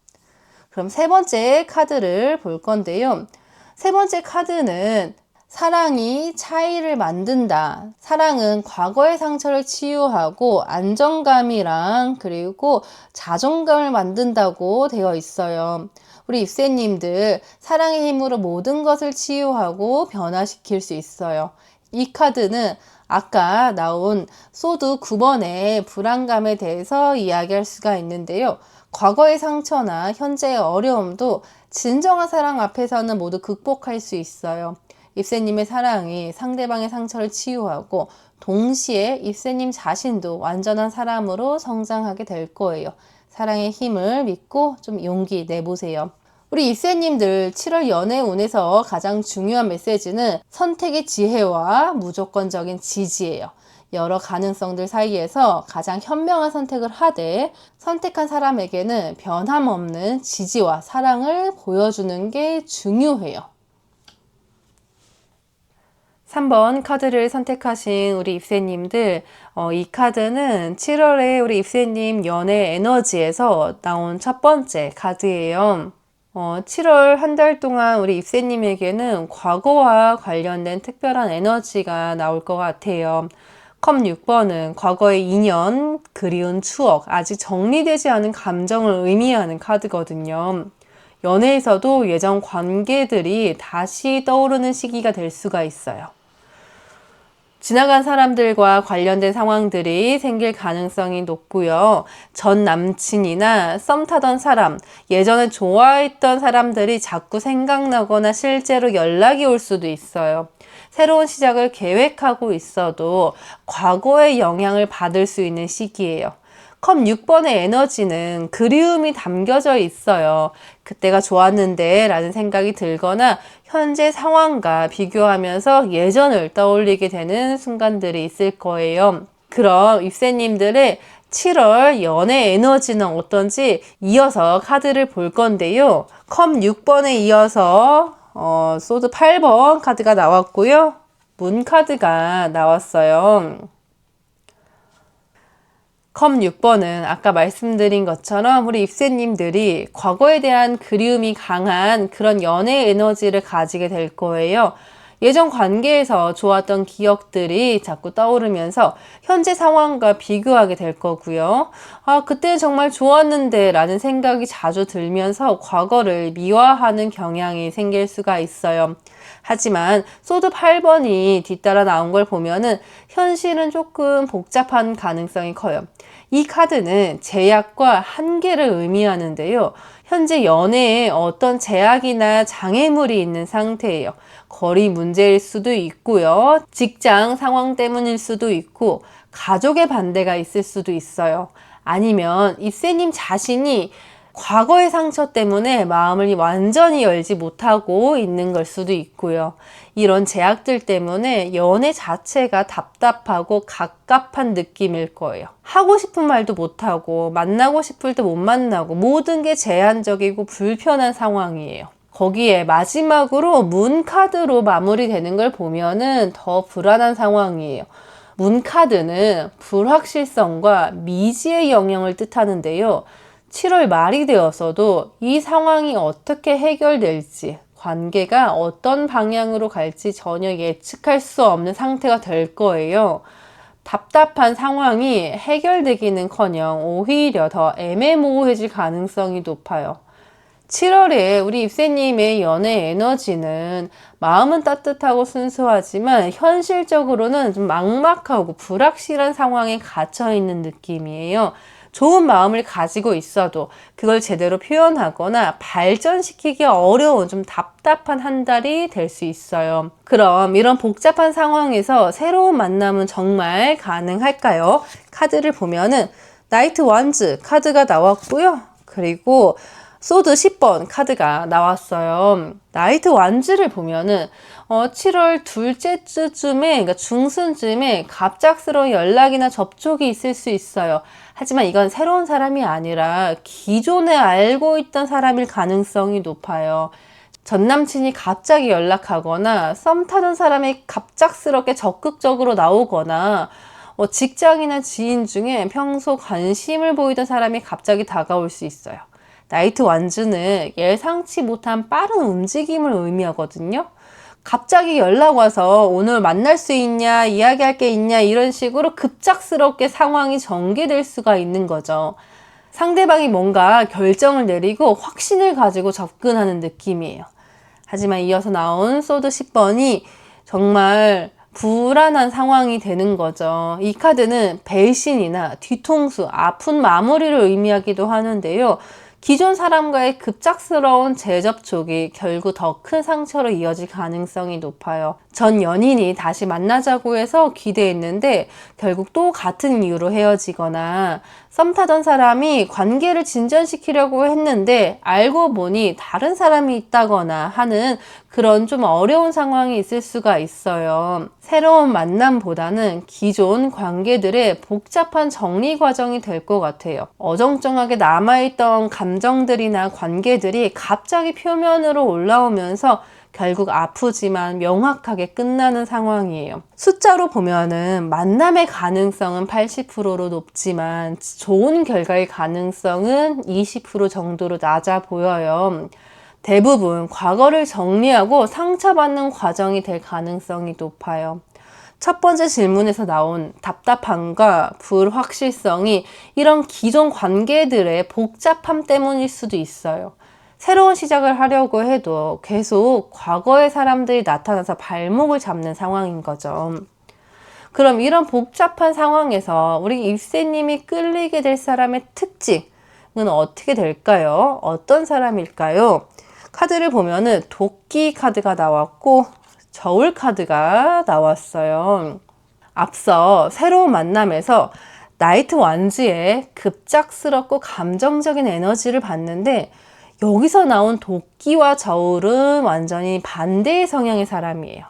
그럼 세 번째 카드를 볼 건데요. 세 번째 카드는 사랑이 차이를 만든다. 사랑은 과거의 상처를 치유하고 안정감이랑 그리고 자존감을 만든다고 되어 있어요. 우리 입새님들 사랑의 힘으로 모든 것을 치유하고 변화시킬 수 있어요. 이 카드는 아까 나온 소드 9번의 불안감에 대해서 이야기할 수가 있는데요. 과거의 상처나 현재의 어려움도 진정한 사랑 앞에서는 모두 극복할 수 있어요. 입새님의 사랑이 상대방의 상처를 치유하고 동시에 입새님 자신도 완전한 사람으로 성장하게 될 거예요. 사랑의 힘을 믿고 좀 용기 내보세요. 우리 입새님들 7월 연애운에서 가장 중요한 메시지는 선택의 지혜와 무조건적인 지지예요. 여러 가능성들 사이에서 가장 현명한 선택을 하되 선택한 사람에게는 변함없는 지지와 사랑을 보여주는 게 중요해요. 3번 카드를 선택하신 우리 입새님들, 이 카드는 7월에 우리 입새님 연애 에너지에서 나온 첫 번째 카드예요. 7월 한 달 동안 우리 입새님에게는 과거와 관련된 특별한 에너지가 나올 것 같아요. 컵 6번은 과거의 인연, 그리운 추억, 아직 정리되지 않은 감정을 의미하는 카드거든요. 연애에서도 예전 관계들이 다시 떠오르는 시기가 될 수가 있어요. 지나간 사람들과 관련된 상황들이 생길 가능성이 높고요. 전 남친이나 썸 타던 사람, 예전에 좋아했던 사람들이 자꾸 생각나거나 실제로 연락이 올 수도 있어요. 새로운 시작을 계획하고 있어도 과거의 영향을 받을 수 있는 시기예요. 컵 6번의 에너지는 그리움이 담겨져 있어요. 그때가 좋았는데 라는 생각이 들거나 현재 상황과 비교하면서 예전을 떠올리게 되는 순간들이 있을 거예요. 그럼 입새님들의 7월 연애 에너지는 어떤지 이어서 카드를 볼 건데요. 컵 6번에 이어서 소드 8번 카드가 나왔고요. 문 카드가 나왔어요. 컵 6번은 아까 말씀드린 것처럼 우리 입새님들이 과거에 대한 그리움이 강한 그런 연애 에너지를 가지게 될 거예요. 예전 관계에서 좋았던 기억들이 자꾸 떠오르면서 현재 상황과 비교하게 될 거고요. 그때 정말 좋았는데 라는 생각이 자주 들면서 과거를 미화하는 경향이 생길 수가 있어요. 하지만 소드 8번이 뒤따라 나온 걸 보면은 현실은 조금 복잡한 가능성이 커요. 이 카드는 제약과 한계를 의미하는데요. 현재 연애에 어떤 제약이나 장애물이 있는 상태예요. 거리 문제일 수도 있고요. 직장 상황 때문일 수도 있고 가족의 반대가 있을 수도 있어요. 아니면 입새님 자신이 과거의 상처 때문에 마음을 완전히 열지 못하고 있는 걸 수도 있고요. 이런 제약들 때문에 연애 자체가 답답하고 갑갑한 느낌일 거예요. 하고 싶은 말도 못하고 만나고 싶을 때 못 만나고 모든 게 제한적이고 불편한 상황이에요. 거기에 마지막으로 문 카드로 마무리되는 걸 보면은 더 불안한 상황이에요. 문 카드는 불확실성과 미지의 영역을 뜻하는데요. 7월 말이 되었어도 이 상황이 어떻게 해결될지, 관계가 어떤 방향으로 갈지 전혀 예측할 수 없는 상태가 될 거예요. 답답한 상황이 해결되기는커녕 오히려 더 애매모호해질 가능성이 높아요. 7월에 우리 입새님의 연애 에너지는 마음은 따뜻하고 순수하지만 현실적으로는 좀 막막하고 불확실한 상황에 갇혀 있는 느낌이에요. 좋은 마음을 가지고 있어도 그걸 제대로 표현하거나 발전시키기 어려운 좀 답답한 한 달이 될 수 있어요. 그럼 이런 복잡한 상황에서 새로운 만남은 정말 가능할까요? 카드를 보면은 나이트 원즈 카드가 나왔고요. 그리고 소드 10번 카드가 나왔어요. 나이트 완즈를 보면은 7월 둘째 주쯤에, 그러니까 중순쯤에 갑작스러운 연락이나 접촉이 있을 수 있어요. 하지만 이건 새로운 사람이 아니라 기존에 알고 있던 사람일 가능성이 높아요. 전 남친이 갑자기 연락하거나 썸 타던 사람이 갑작스럽게 적극적으로 나오거나 직장이나 지인 중에 평소 관심을 보이던 사람이 갑자기 다가올 수 있어요. 나이트 완즈는 예상치 못한 빠른 움직임을 의미하거든요. 갑자기 연락 와서 오늘 만날 수 있냐, 이야기할 게 있냐 이런 식으로 급작스럽게 상황이 전개될 수가 있는 거죠. 상대방이 뭔가 결정을 내리고 확신을 가지고 접근하는 느낌이에요. 하지만 이어서 나온 소드 10번이 정말 불안한 상황이 되는 거죠. 이 카드는 배신이나 뒤통수, 아픈 마무리를 의미하기도 하는데요. 기존 사람과의 급작스러운 재접촉이 결국 더 큰 상처로 이어질 가능성이 높아요. 전 연인이 다시 만나자고 해서 기대했는데 결국 또 같은 이유로 헤어지거나 썸 타던 사람이 관계를 진전시키려고 했는데 알고 보니 다른 사람이 있다거나 하는 그런 좀 어려운 상황이 있을 수가 있어요. 새로운 만남보다는 기존 관계들의 복잡한 정리 과정이 될 것 같아요. 어정쩡하게 남아있던 감정들이나 관계들이 갑자기 표면으로 올라오면서 결국 아프지만 명확하게 끝나는 상황이에요. 숫자로 보면은 만남의 가능성은 80%로 높지만 좋은 결과의 가능성은 20% 정도로 낮아 보여요. 대부분 과거를 정리하고 상처받는 과정이 될 가능성이 높아요. 첫 번째 질문에서 나온 답답함과 불확실성이 이런 기존 관계들의 복잡함 때문일 수도 있어요. 새로운 시작을 하려고 해도 계속 과거의 사람들이 나타나서 발목을 잡는 상황인 거죠. 그럼 이런 복잡한 상황에서 우리 입새님이 끌리게 될 사람의 특징은 어떻게 될까요? 어떤 사람일까요? 카드를 보면은 도끼 카드가 나왔고 저울 카드가 나왔어요. 앞서 새로운 만남에서 나이트 완즈의 급작스럽고 감정적인 에너지를 봤는데 여기서 나온 도끼와 저울은 완전히 반대의 성향의 사람이에요.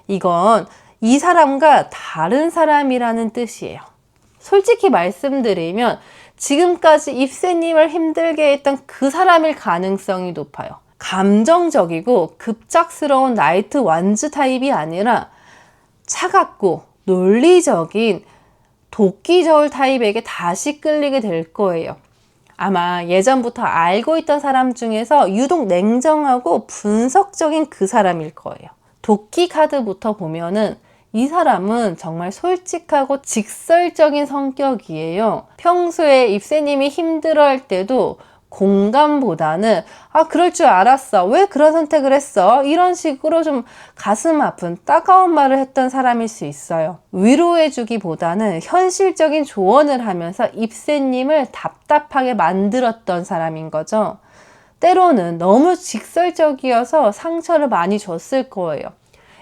이건 이 사람과 다른 사람이라는 뜻이에요. 솔직히 말씀드리면 지금까지 입새님을 힘들게 했던 그 사람일 가능성이 높아요. 감정적이고 급작스러운 나이트 완즈 타입이 아니라 차갑고 논리적인 도끼 저울 타입에게 다시 끌리게 될 거예요. 아마 예전부터 알고 있던 사람 중에서 유독 냉정하고 분석적인 그 사람일 거예요. 도끼 카드부터 보면은 이 사람은 정말 솔직하고 직설적인 성격이에요. 평소에 입새님이 힘들어할 때도 공감보다는 그럴 줄 알았어. 왜 그런 선택을 했어? 이런 식으로 좀 가슴 아픈 따가운 말을 했던 사람일 수 있어요. 위로해주기보다는 현실적인 조언을 하면서 입새님을 답답하게 만들었던 사람인 거죠. 때로는 너무 직설적이어서 상처를 많이 줬을 거예요.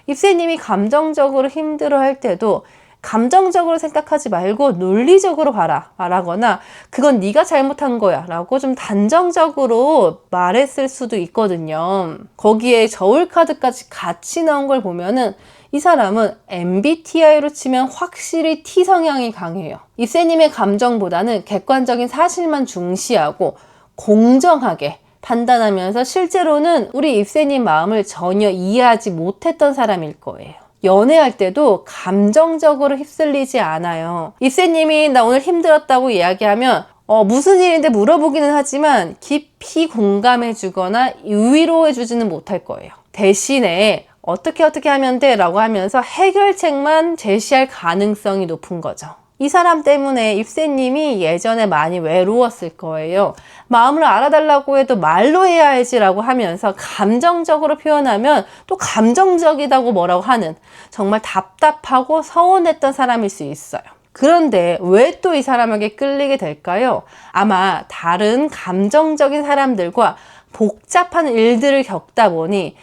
입새님이 감정적으로 힘들어할 때도 감정적으로 생각하지 말고 논리적으로 봐라 말하거나 그건 네가 잘못한 거야 라고 좀 단정적으로 말했을 수도 있거든요. 거기에 저울 카드까지 같이 나온 걸 보면은 이 사람은 MBTI로 치면 확실히 T 성향이 강해요. 입새님의 감정보다는 객관적인 사실만 중시하고 공정하게 판단하면서 실제로는 우리 입새님 마음을 전혀 이해하지 못했던 사람일 거예요. 연애할 때도 감정적으로 휩쓸리지 않아요. 입새님이 나 오늘 힘들었다고 이야기하면 무슨 일인데 물어보기는 하지만 깊이 공감해 주거나 위로해 주지는 못할 거예요. 대신에 어떻게 하면 돼? 라고 하면서 해결책만 제시할 가능성이 높은 거죠. 이 사람 때문에 입새님이 예전에 많이 외로웠을 거예요. 마음을 알아달라고 해도 말로 해야지 라고 하면서 감정적으로 표현하면 또 감정적이다고 뭐라고 하는 정말 답답하고 서운했던 사람일 수 있어요. 그런데 왜 또 이 사람에게 끌리게 될까요? 아마 다른 감정적인 사람들과 복잡한 일들을 겪다 보니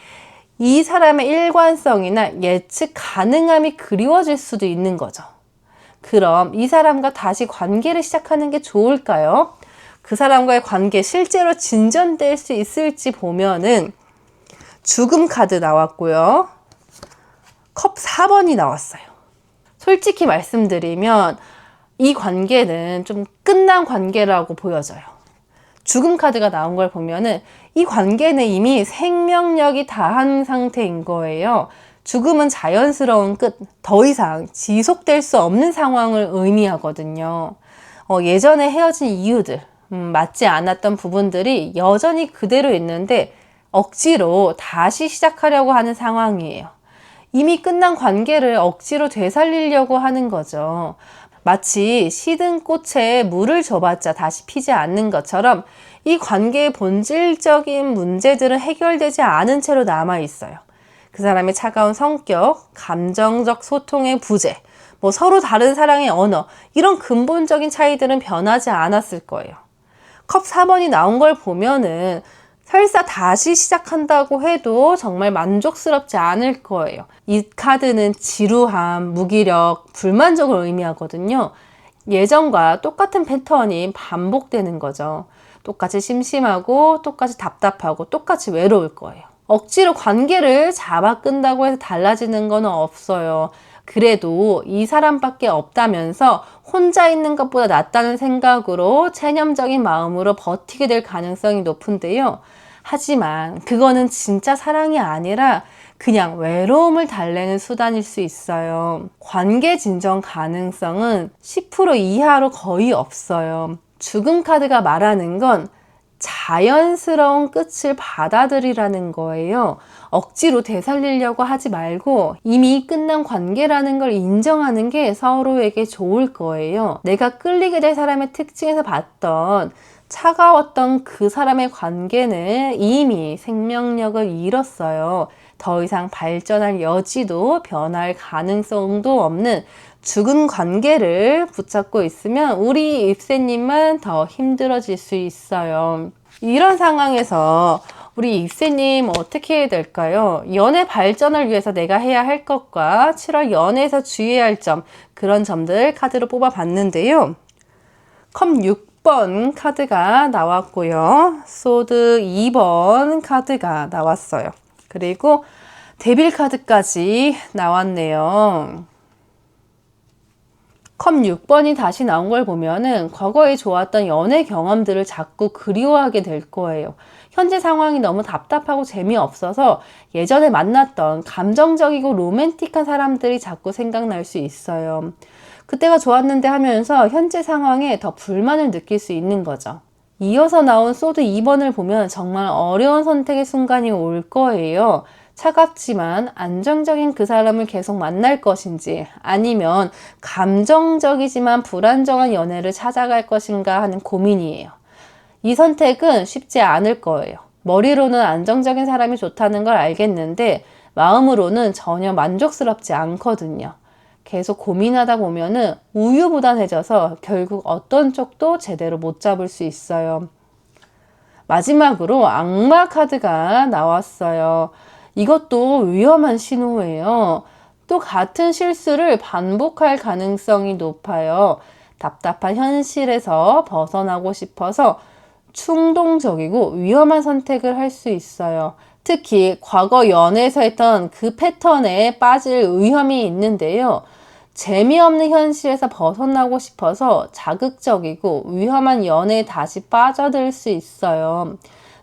이 사람의 일관성이나 예측 가능함이 그리워질 수도 있는 거죠. 그럼 이 사람과 다시 관계를 시작하는 게 좋을까요? 그 사람과의 관계 실제로 진전될 수 있을지 보면은 죽음 카드 나왔고요. 컵 4번이 나왔어요. 솔직히 말씀드리면 이 관계는 좀 끝난 관계라고 보여져요. 죽음 카드가 나온 걸 보면은 이 관계는 이미 생명력이 다한 상태인 거예요. 죽음은 자연스러운 끝, 더 이상 지속될 수 없는 상황을 의미하거든요. 예전에 헤어진 이유들, 맞지 않았던 부분들이 여전히 그대로 있는데 억지로 다시 시작하려고 하는 상황이에요. 이미 끝난 관계를 억지로 되살리려고 하는 거죠. 마치 시든 꽃에 물을 줘봤자 다시 피지 않는 것처럼 이 관계의 본질적인 문제들은 해결되지 않은 채로 남아있어요. 그 사람의 차가운 성격, 감정적 소통의 부재, 서로 다른 사랑의 언어, 이런 근본적인 차이들은 변하지 않았을 거예요. 컵 4번이 나온 걸 보면은 설사 다시 시작한다고 해도 정말 만족스럽지 않을 거예요. 이 카드는 지루함, 무기력, 불만족을 의미하거든요. 예전과 똑같은 패턴이 반복되는 거죠. 똑같이 심심하고 똑같이 답답하고 똑같이 외로울 거예요. 억지로 관계를 잡아 끈다고 해서 달라지는 건 없어요. 그래도 이 사람밖에 없다면서 혼자 있는 것보다 낫다는 생각으로 체념적인 마음으로 버티게 될 가능성이 높은데요. 하지만 그거는 진짜 사랑이 아니라 그냥 외로움을 달래는 수단일 수 있어요. 관계 진정 가능성은 10% 이하로 거의 없어요. 죽음 카드가 말하는 건 자연스러운 끝을 받아들이라는 거예요. 억지로 되살리려고 하지 말고 이미 끝난 관계라는 걸 인정하는 게 서로에게 좋을 거예요. 내가 끌리게 될 사람의 특징에서 봤던 차가웠던 그 사람의 관계는 이미 생명력을 잃었어요. 더 이상 발전할 여지도 변할 가능성도 없는 죽은 관계를 붙잡고 있으면 우리 입새님만 더 힘들어질 수 있어요. 이런 상황에서 우리 입새님 어떻게 해야 될까요? 연애 발전을 위해서 내가 해야 할 것과 7월 연애에서 주의해야 할 점, 그런 점들 카드로 뽑아봤는데요. 컵 6번 카드가 나왔고요. 소드 2번 카드가 나왔어요. 그리고 데빌 카드까지 나왔네요. 컵 6번이 다시 나온 걸 보면은 과거에 좋았던 연애 경험들을 자꾸 그리워하게 될 거예요. 현재 상황이 너무 답답하고 재미없어서 예전에 만났던 감정적이고 로맨틱한 사람들이 자꾸 생각날 수 있어요. 그때가 좋았는데 하면서 현재 상황에 더 불만을 느낄 수 있는 거죠. 이어서 나온 소드 2번을 보면 정말 어려운 선택의 순간이 올 거예요. 차갑지만 안정적인 그 사람을 계속 만날 것인지 아니면 감정적이지만 불안정한 연애를 찾아갈 것인가 하는 고민이에요. 이 선택은 쉽지 않을 거예요. 머리로는 안정적인 사람이 좋다는 걸 알겠는데 마음으로는 전혀 만족스럽지 않거든요. 계속 고민하다 보면은 우유부단해져서 결국 어떤 쪽도 제대로 못 잡을 수 있어요. 마지막으로 악마 카드가 나왔어요. 이것도 위험한 신호예요. 또 같은 실수를 반복할 가능성이 높아요. 답답한 현실에서 벗어나고 싶어서 충동적이고 위험한 선택을 할 수 있어요. 특히 과거 연애에서 했던 그 패턴에 빠질 위험이 있는데요. 재미없는 현실에서 벗어나고 싶어서 자극적이고 위험한 연애에 다시 빠져들 수 있어요.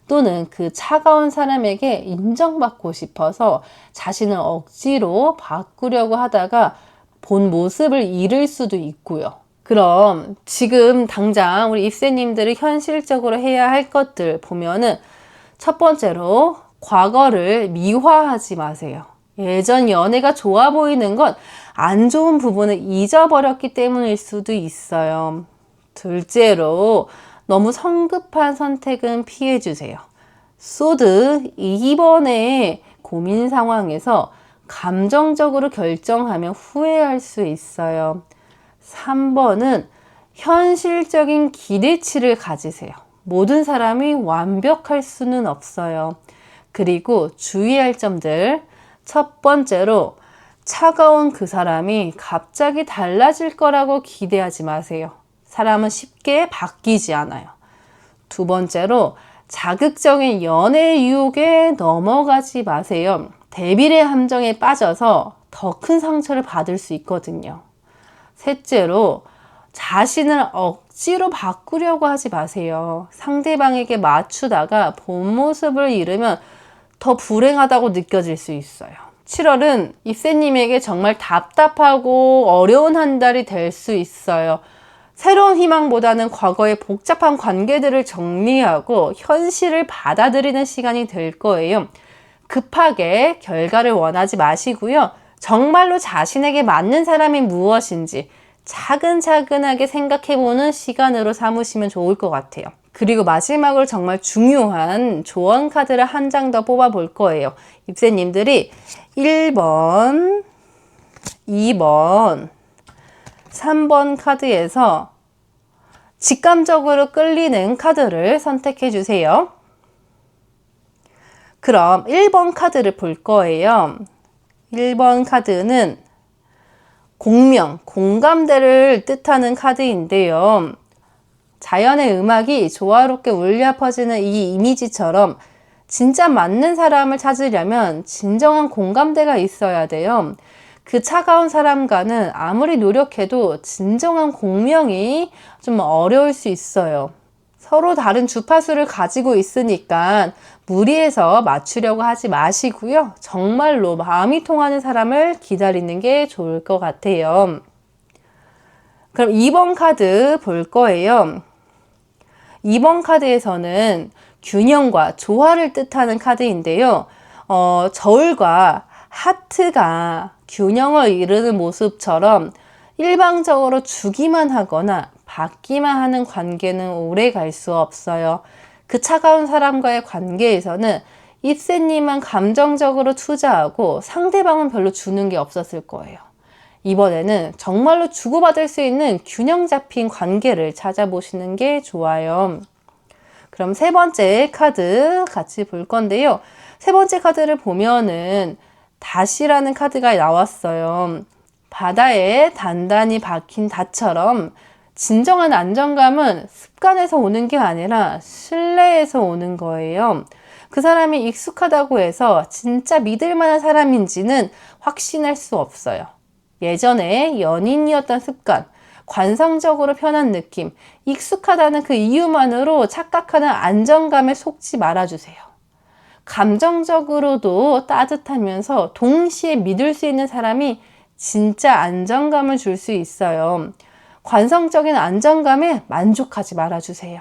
또는 그 차가운 사람에게 인정받고 싶어서 자신을 억지로 바꾸려고 하다가 본 모습을 잃을 수도 있고요. 그럼 지금 당장 우리 입새님들이 현실적으로 해야 할 것들 보면은 첫 번째로 과거를 미화하지 마세요. 예전 연애가 좋아 보이는 건 안 좋은 부분을 잊어버렸기 때문일 수도 있어요. 둘째로 너무 성급한 선택은 피해 주세요. 소드 2번의 고민 상황에서 감정적으로 결정하면 후회할 수 있어요. 3번은 현실적인 기대치를 가지세요. 모든 사람이 완벽할 수는 없어요. 그리고 주의할 점들. 첫 번째로 차가운 그 사람이 갑자기 달라질 거라고 기대하지 마세요. 사람은 쉽게 바뀌지 않아요. 두 번째로 자극적인 연애 유혹에 넘어가지 마세요. 대비의 함정에 빠져서 더 큰 상처를 받을 수 있거든요. 셋째로 자신을 억지로 바꾸려고 하지 마세요. 상대방에게 맞추다가 본 모습을 잃으면 더 불행하다고 느껴질 수 있어요. 7월은 입새님에게 정말 답답하고 어려운 한 달이 될 수 있어요. 새로운 희망보다는 과거의 복잡한 관계들을 정리하고 현실을 받아들이는 시간이 될 거예요. 급하게 결과를 원하지 마시고요. 정말로 자신에게 맞는 사람이 무엇인지 차근차근하게 생각해보는 시간으로 삼으시면 좋을 것 같아요. 그리고 마지막으로 정말 중요한 조언 카드를 한 장 더 뽑아 볼 거예요. 입새님들이 1번, 2번, 3번 카드에서 직감적으로 끌리는 카드를 선택해 주세요. 그럼 1번 카드를 볼 거예요. 1번 카드는 공명, 공감대를 뜻하는 카드인데요. 자연의 음악이 조화롭게 울려 퍼지는 이 이미지처럼 진짜 맞는 사람을 찾으려면 진정한 공감대가 있어야 돼요. 그 차가운 사람과는 아무리 노력해도 진정한 공명이 좀 어려울 수 있어요. 서로 다른 주파수를 가지고 있으니까 무리해서 맞추려고 하지 마시고요. 정말로 마음이 통하는 사람을 기다리는 게 좋을 것 같아요. 그럼 2번 카드 볼 거예요. 2번 카드에서는 균형과 조화를 뜻하는 카드인데요. 저울과 하트가 균형을 이루는 모습처럼 일방적으로 주기만 하거나 받기만 하는 관계는 오래 갈 수 없어요. 그 차가운 사람과의 관계에서는 입새님만 감정적으로 투자하고 상대방은 별로 주는 게 없었을 거예요. 이번에는 정말로 주고받을 수 있는 균형 잡힌 관계를 찾아보시는 게 좋아요. 그럼 세 번째 카드 같이 볼 건데요. 세 번째 카드를 보면은 닷이라는 카드가 나왔어요. 바다에 단단히 박힌 닷처럼 진정한 안정감은 습관에서 오는 게 아니라 신뢰에서 오는 거예요. 그 사람이 익숙하다고 해서 진짜 믿을 만한 사람인지는 확신할 수 없어요. 예전에 연인이었던 습관, 관성적으로 편한 느낌, 익숙하다는 그 이유만으로 착각하는 안정감에 속지 말아주세요. 감정적으로도 따뜻하면서 동시에 믿을 수 있는 사람이 진짜 안정감을 줄 수 있어요. 관성적인 안정감에 만족하지 말아주세요.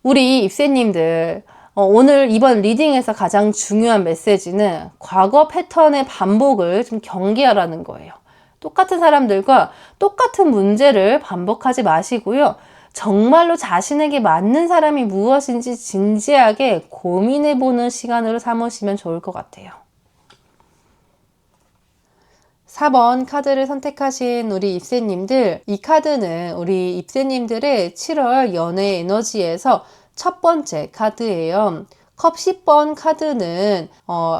우리 입새님들, 오늘 이번 리딩에서 가장 중요한 메시지는 과거 패턴의 반복을 좀 경계하라는 거예요. 똑같은 사람들과 똑같은 문제를 반복하지 마시고요. 정말로 자신에게 맞는 사람이 무엇인지 진지하게 고민해보는 시간으로 삼으시면 좋을 것 같아요. 4번 카드를 선택하신 우리 입새님들, 이 카드는 우리 입새님들의 7월 연애 에너지에서 첫 번째 카드예요. 컵 10번 카드는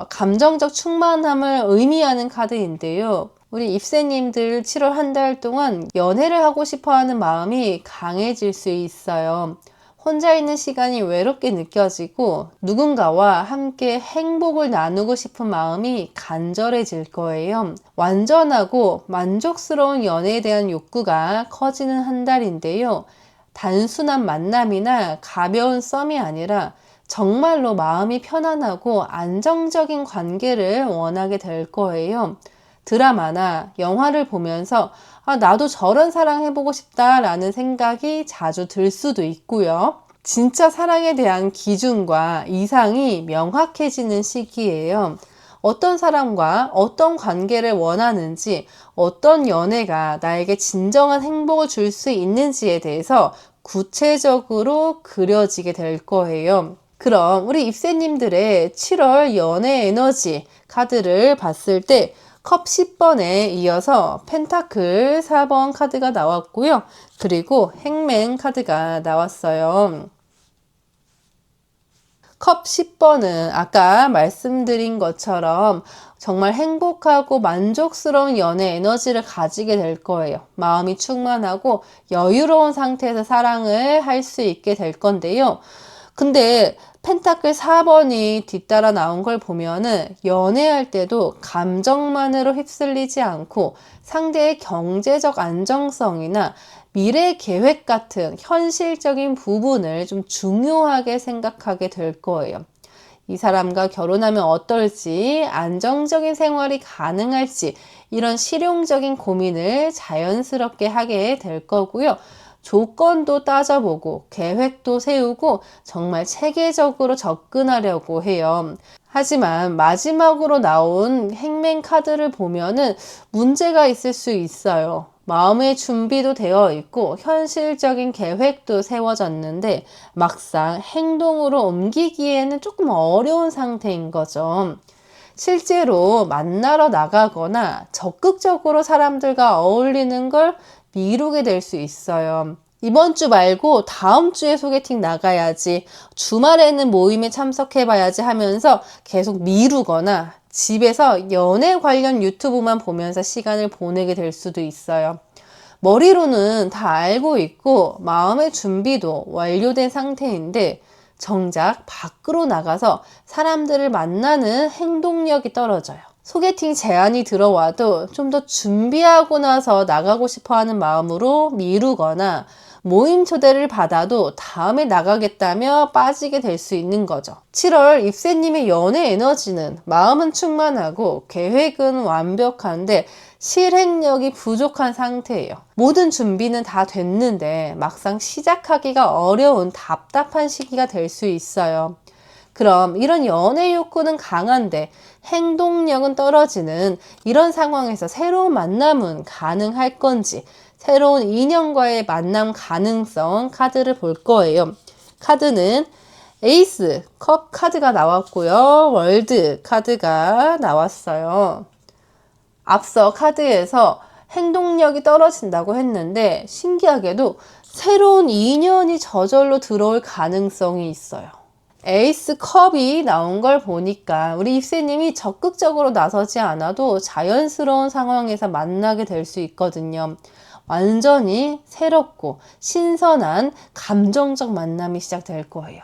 감정적 충만함을 의미하는 카드인데요. 우리 입새님들 7월 한 달 동안 연애를 하고 싶어하는 마음이 강해질 수 있어요. 혼자 있는 시간이 외롭게 느껴지고 누군가와 함께 행복을 나누고 싶은 마음이 간절해질 거예요. 완전하고 만족스러운 연애에 대한 욕구가 커지는 한 달인데요. 단순한 만남이나 가벼운 썸이 아니라 정말로 마음이 편안하고 안정적인 관계를 원하게 될 거예요. 드라마나 영화를 보면서 나도 저런 사랑 해보고 싶다라는 생각이 자주 들 수도 있고요. 진짜 사랑에 대한 기준과 이상이 명확해지는 시기예요. 어떤 사람과 어떤 관계를 원하는지, 어떤 연애가 나에게 진정한 행복을 줄 수 있는지에 대해서 구체적으로 그려지게 될 거예요. 그럼 우리 입새님들의 7월 연애 에너지 카드를 봤을 때 컵 10번에 이어서 펜타클 4번 카드가 나왔고요. 그리고 행맨 카드가 나왔어요. 컵 10번은 아까 말씀드린 것처럼 정말 행복하고 만족스러운 연애 에너지를 가지게 될 거예요. 마음이 충만하고 여유로운 상태에서 사랑을 할 수 있게 될 건데요. 근데 펜타클 4번이 뒤따라 나온 걸 보면은 연애할 때도 감정만으로 휩쓸리지 않고 상대의 경제적 안정성이나 미래 계획 같은 현실적인 부분을 좀 중요하게 생각하게 될 거예요. 이 사람과 결혼하면 어떨지, 안정적인 생활이 가능할지, 이런 실용적인 고민을 자연스럽게 하게 될 거고요. 조건도 따져보고, 계획도 세우고, 정말 체계적으로 접근하려고 해요. 하지만 마지막으로 나온 행맨 카드를 보면은 문제가 있을 수 있어요. 마음의 준비도 되어 있고 현실적인 계획도 세워졌는데 막상 행동으로 옮기기에는 조금 어려운 상태인 거죠. 실제로 만나러 나가거나 적극적으로 사람들과 어울리는 걸 미루게 될 수 있어요. 이번 주 말고 다음 주에 소개팅 나가야지, 주말에는 모임에 참석해봐야지 하면서 계속 미루거나 집에서 연애 관련 유튜브만 보면서 시간을 보내게 될 수도 있어요. 머리로는 다 알고 있고 마음의 준비도 완료된 상태인데 정작 밖으로 나가서 사람들을 만나는 행동력이 떨어져요. 소개팅 제안이 들어와도 좀 더 준비하고 나서 나가고 싶어 하는 마음으로 미루거나 모임 초대를 받아도 다음에 나가겠다며 빠지게 될 수 있는 거죠. 7월 입새님의 연애 에너지는 마음은 충만하고 계획은 완벽한데 실행력이 부족한 상태예요. 모든 준비는 다 됐는데 막상 시작하기가 어려운 답답한 시기가 될 수 있어요. 그럼 이런 연애 욕구는 강한데 행동력은 떨어지는 이런 상황에서 새로운 만남은 가능할 건지, 새로운 인연과의 만남 가능성 카드를 볼 거예요. 카드는 에이스 컵 카드가 나왔고요. 월드 카드가 나왔어요. 앞서 카드에서 행동력이 떨어진다고 했는데 신기하게도 새로운 인연이 저절로 들어올 가능성이 있어요. 에이스 컵이 나온 걸 보니까 우리 입새님이 적극적으로 나서지 않아도 자연스러운 상황에서 만나게 될 수 있거든요. 완전히 새롭고 신선한 감정적 만남이 시작될 거예요.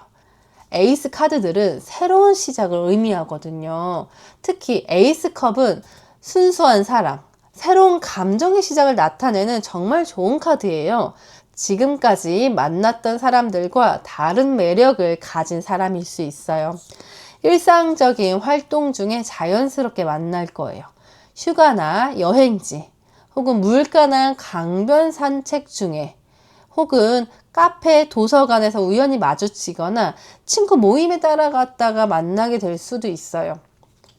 에이스 카드들은 새로운 시작을 의미하거든요. 특히 에이스 컵은 순수한 사랑, 새로운 감정의 시작을 나타내는 정말 좋은 카드예요. 지금까지 만났던 사람들과 다른 매력을 가진 사람일 수 있어요. 일상적인 활동 중에 자연스럽게 만날 거예요. 휴가나 여행지, 혹은 물가나 강변 산책 중에, 혹은 카페, 도서관에서 우연히 마주치거나 친구 모임에 따라갔다가 만나게 될 수도 있어요.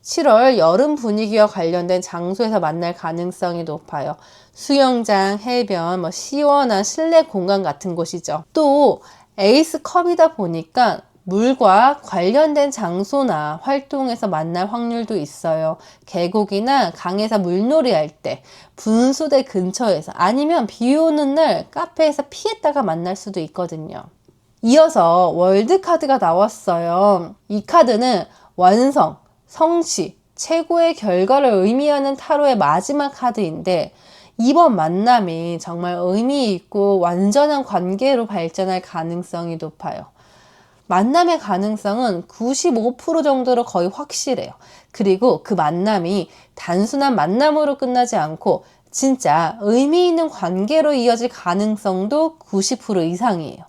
7월 여름 분위기와 관련된 장소에서 만날 가능성이 높아요. 수영장, 해변, 시원한 실내 공간 같은 곳이죠. 또 에이스 컵이다 보니까 물과 관련된 장소나 활동에서 만날 확률도 있어요. 계곡이나 강에서 물놀이 할 때, 분수대 근처에서, 아니면 비 오는 날 카페에서 피했다가 만날 수도 있거든요. 이어서 월드 카드가 나왔어요. 이 카드는 완성, 성취, 최고의 결과를 의미하는 타로의 마지막 카드인데 이번 만남이 정말 의미 있고 완전한 관계로 발전할 가능성이 높아요. 만남의 가능성은 95% 정도로 거의 확실해요. 그리고 그 만남이 단순한 만남으로 끝나지 않고 진짜 의미 있는 관계로 이어질 가능성도 90% 이상이에요.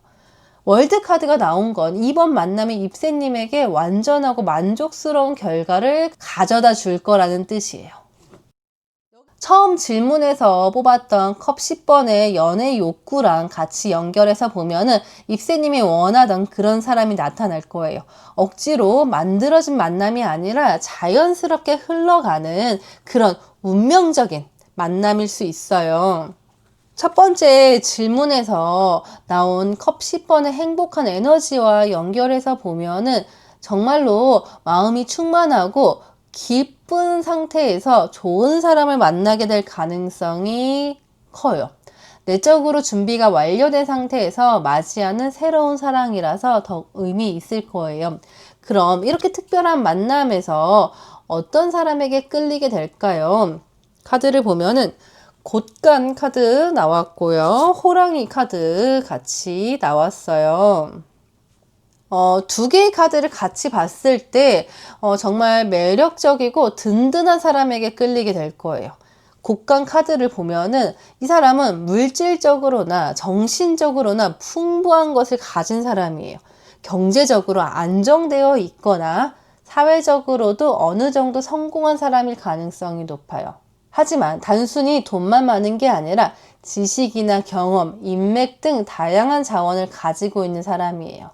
월드카드가 나온 건 이번 만남이 입새님에게 완전하고 만족스러운 결과를 가져다 줄 거라는 뜻이에요. 처음 질문에서 뽑았던 컵 10번의 연애 욕구랑 같이 연결해서 보면은 입새님이 원하던 그런 사람이 나타날 거예요. 억지로 만들어진 만남이 아니라 자연스럽게 흘러가는 그런 운명적인 만남일 수 있어요. 첫 번째 질문에서 나온 컵 10번의 행복한 에너지와 연결해서 보면은 정말로 마음이 충만하고 기쁜 상태에서 좋은 사람을 만나게 될 가능성이 커요. 내적으로 준비가 완료된 상태에서 맞이하는 새로운 사랑이라서 더 의미 있을 거예요. 그럼 이렇게 특별한 만남에서 어떤 사람에게 끌리게 될까요? 카드를 보면은 곳간 카드 나왔고요. 호랑이 카드 같이 나왔어요. 두 개의 카드를 같이 봤을 때 정말 매력적이고 든든한 사람에게 끌리게 될 거예요. 곡간 카드를 보면은 이 사람은 물질적으로나 정신적으로나 풍부한 것을 가진 사람이에요. 경제적으로 안정되어 있거나 사회적으로도 어느 정도 성공한 사람일 가능성이 높아요. 하지만 단순히 돈만 많은 게 아니라 지식이나 경험, 인맥 등 다양한 자원을 가지고 있는 사람이에요.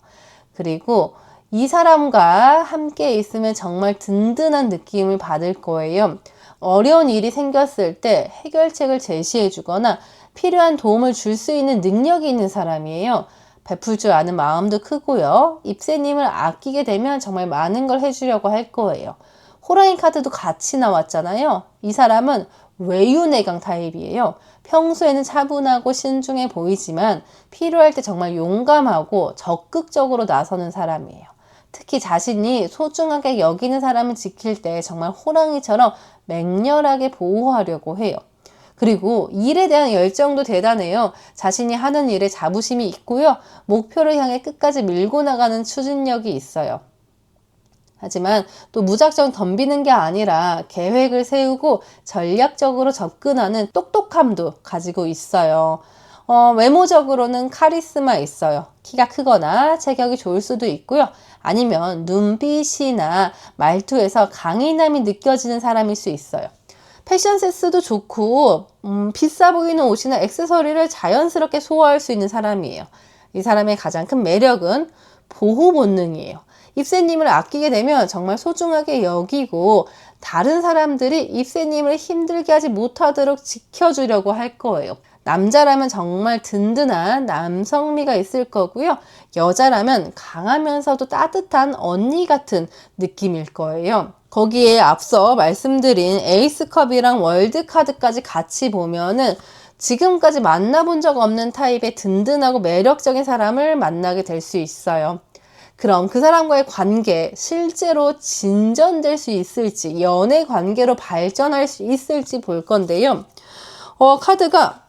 그리고 이 사람과 함께 있으면 정말 든든한 느낌을 받을 거예요. 어려운 일이 생겼을 때 해결책을 제시해 주거나 필요한 도움을 줄 수 있는 능력이 있는 사람이에요. 베풀 줄 아는 마음도 크고요. 입새님을 아끼게 되면 정말 많은 걸 해주려고 할 거예요. 호랑이 카드도 같이 나왔잖아요. 이 사람은 외유내강 타입이에요. 평소에는 차분하고 신중해 보이지만 필요할 때 정말 용감하고 적극적으로 나서는 사람이에요. 특히 자신이 소중하게 여기는 사람을 지킬 때 정말 호랑이처럼 맹렬하게 보호하려고 해요. 그리고 일에 대한 열정도 대단해요. 자신이 하는 일에 자부심이 있고요. 목표를 향해 끝까지 밀고 나가는 추진력이 있어요. 하지만 또 무작정 덤비는 게 아니라 계획을 세우고 전략적으로 접근하는 똑똑함도 가지고 있어요. 외모적으로는 카리스마 있어요. 키가 크거나 체격이 좋을 수도 있고요. 아니면 눈빛이나 말투에서 강인함이 느껴지는 사람일 수 있어요. 패션 센스도 좋고 비싸 보이는 옷이나 액세서리를 자연스럽게 소화할 수 있는 사람이에요. 이 사람의 가장 큰 매력은 보호 본능이에요. 입새님을 아끼게 되면 정말 소중하게 여기고 다른 사람들이 입새님을 힘들게 하지 못하도록 지켜주려고 할 거예요. 남자라면 정말 든든한 남성미가 있을 거고요. 여자라면 강하면서도 따뜻한 언니 같은 느낌일 거예요. 거기에 앞서 말씀드린 에이스컵이랑 월드카드까지 같이 보면은 지금까지 만나본 적 없는 타입의 든든하고 매력적인 사람을 만나게 될 수 있어요. 그럼 그 사람과의 관계 실제로 진전될 수 있을지, 연애 관계로 발전할 수 있을지 볼 건데요. 카드가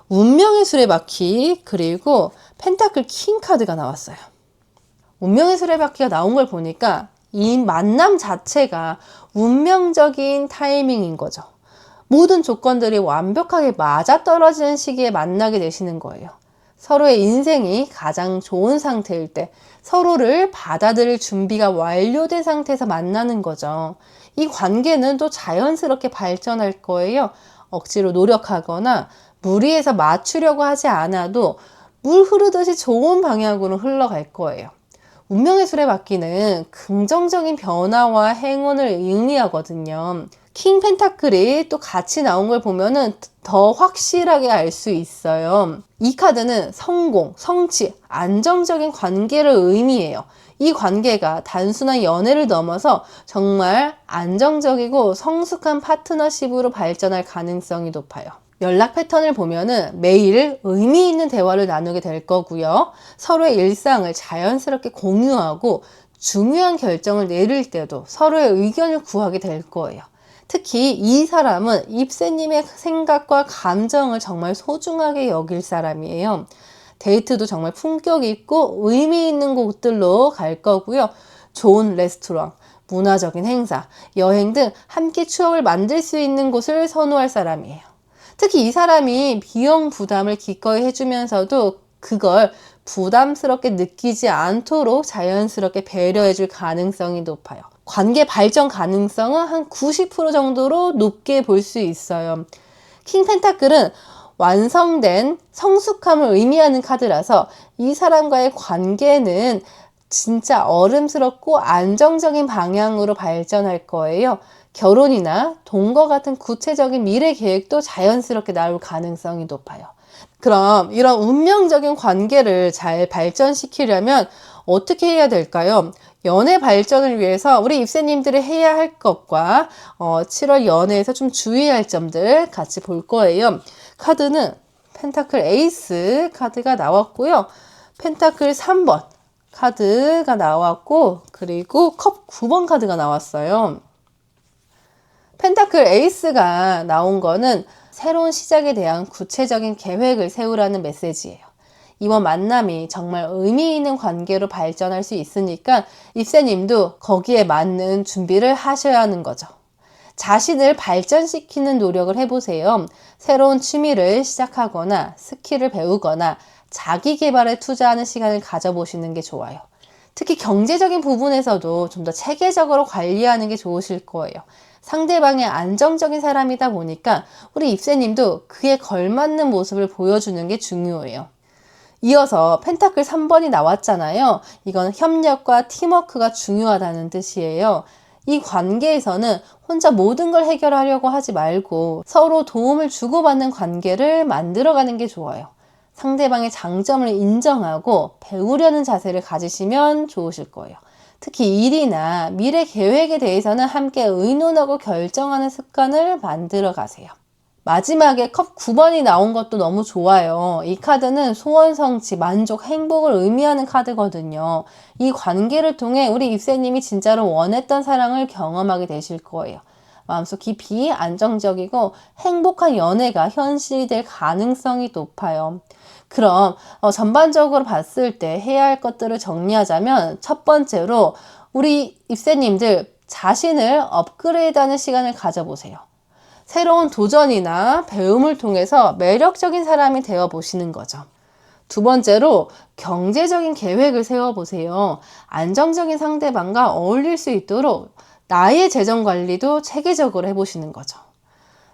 운명의 수레바퀴 그리고 펜타클 킹 카드가 나왔어요. 운명의 수레바퀴가 나온 걸 보니까 이 만남 자체가 운명적인 타이밍인 거죠. 모든 조건들이 완벽하게 맞아떨어지는 시기에 만나게 되시는 거예요. 서로의 인생이 가장 좋은 상태일 때 서로를 받아들일 준비가 완료된 상태에서 만나는 거죠. 이 관계는 또 자연스럽게 발전할 거예요. 억지로 노력하거나 무리해서 맞추려고 하지 않아도 물 흐르듯이 좋은 방향으로 흘러갈 거예요. 운명의 수레바퀴는 긍정적인 변화와 행운을 의미하거든요. 킹 펜타클이 또 같이 나온 걸 보면은 더 확실하게 알 수 있어요. 이 카드는 성공, 성취, 안정적인 관계를 의미해요. 이 관계가 단순한 연애를 넘어서 정말 안정적이고 성숙한 파트너십으로 발전할 가능성이 높아요. 연락 패턴을 보면은 매일 의미 있는 대화를 나누게 될 거고요. 서로의 일상을 자연스럽게 공유하고 중요한 결정을 내릴 때도 서로의 의견을 구하게 될 거예요. 특히 이 사람은 입새님의 생각과 감정을 정말 소중하게 여길 사람이에요. 데이트도 정말 품격 있고 의미 있는 곳들로 갈 거고요. 좋은 레스토랑, 문화적인 행사, 여행 등 함께 추억을 만들 수 있는 곳을 선호할 사람이에요. 특히 이 사람이 비용 부담을 기꺼이 해주면서도 그걸 부담스럽게 느끼지 않도록 자연스럽게 배려해 줄 가능성이 높아요. 관계 발전 가능성은 한 90% 정도로 높게 볼 수 있어요. 킹 펜타클은 완성된 성숙함을 의미하는 카드라서 이 사람과의 관계는 진짜 어른스럽고 안정적인 방향으로 발전할 거예요. 결혼이나 돈과 같은 구체적인 미래 계획도 자연스럽게 나올 가능성이 높아요. 그럼 이런 운명적인 관계를 잘 발전시키려면 어떻게 해야 될까요? 연애 발전을 위해서 우리 입새님들이 해야 할 것과 7월 연애에서 좀 주의할 점들 같이 볼 거예요. 카드는 펜타클 에이스 카드가 나왔고요. 펜타클 3번 카드가 나왔고, 그리고 컵 9번 카드가 나왔어요. 펜타클 에이스가 나온 거는 새로운 시작에 대한 구체적인 계획을 세우라는 메시지예요. 이번 만남이 정말 의미 있는 관계로 발전할 수 있으니까 입새님도 거기에 맞는 준비를 하셔야 하는 거죠. 자신을 발전시키는 노력을 해보세요. 새로운 취미를 시작하거나 스킬을 배우거나 자기 개발에 투자하는 시간을 가져보시는 게 좋아요. 특히 경제적인 부분에서도 좀 더 체계적으로 관리하는 게 좋으실 거예요. 상대방이 안정적인 사람이다 보니까 우리 입새님도 그에 걸맞는 모습을 보여주는 게 중요해요. 이어서 펜타클 3번이 나왔잖아요. 이건 협력과 팀워크가 중요하다는 뜻이에요. 이 관계에서는 혼자 모든 걸 해결하려고 하지 말고 서로 도움을 주고받는 관계를 만들어가는 게 좋아요. 상대방의 장점을 인정하고 배우려는 자세를 가지시면 좋으실 거예요. 특히 일이나 미래 계획에 대해서는 함께 의논하고 결정하는 습관을 만들어 가세요. 마지막에 컵 9번이 나온 것도 너무 좋아요. 이 카드는 소원 성취, 만족, 행복을 의미하는 카드거든요. 이 관계를 통해 우리 입새님이 진짜로 원했던 사랑을 경험하게 되실 거예요. 마음속 깊이 안정적이고 행복한 연애가 현실이 될 가능성이 높아요. 그럼 전반적으로 봤을 때 해야 할 것들을 정리하자면 첫 번째로 우리 입새님들 자신을 업그레이드하는 시간을 가져보세요. 새로운 도전이나 배움을 통해서 매력적인 사람이 되어 보시는 거죠. 두 번째로 경제적인 계획을 세워보세요. 안정적인 상대방과 어울릴 수 있도록 나의 재정 관리도 체계적으로 해보시는 거죠.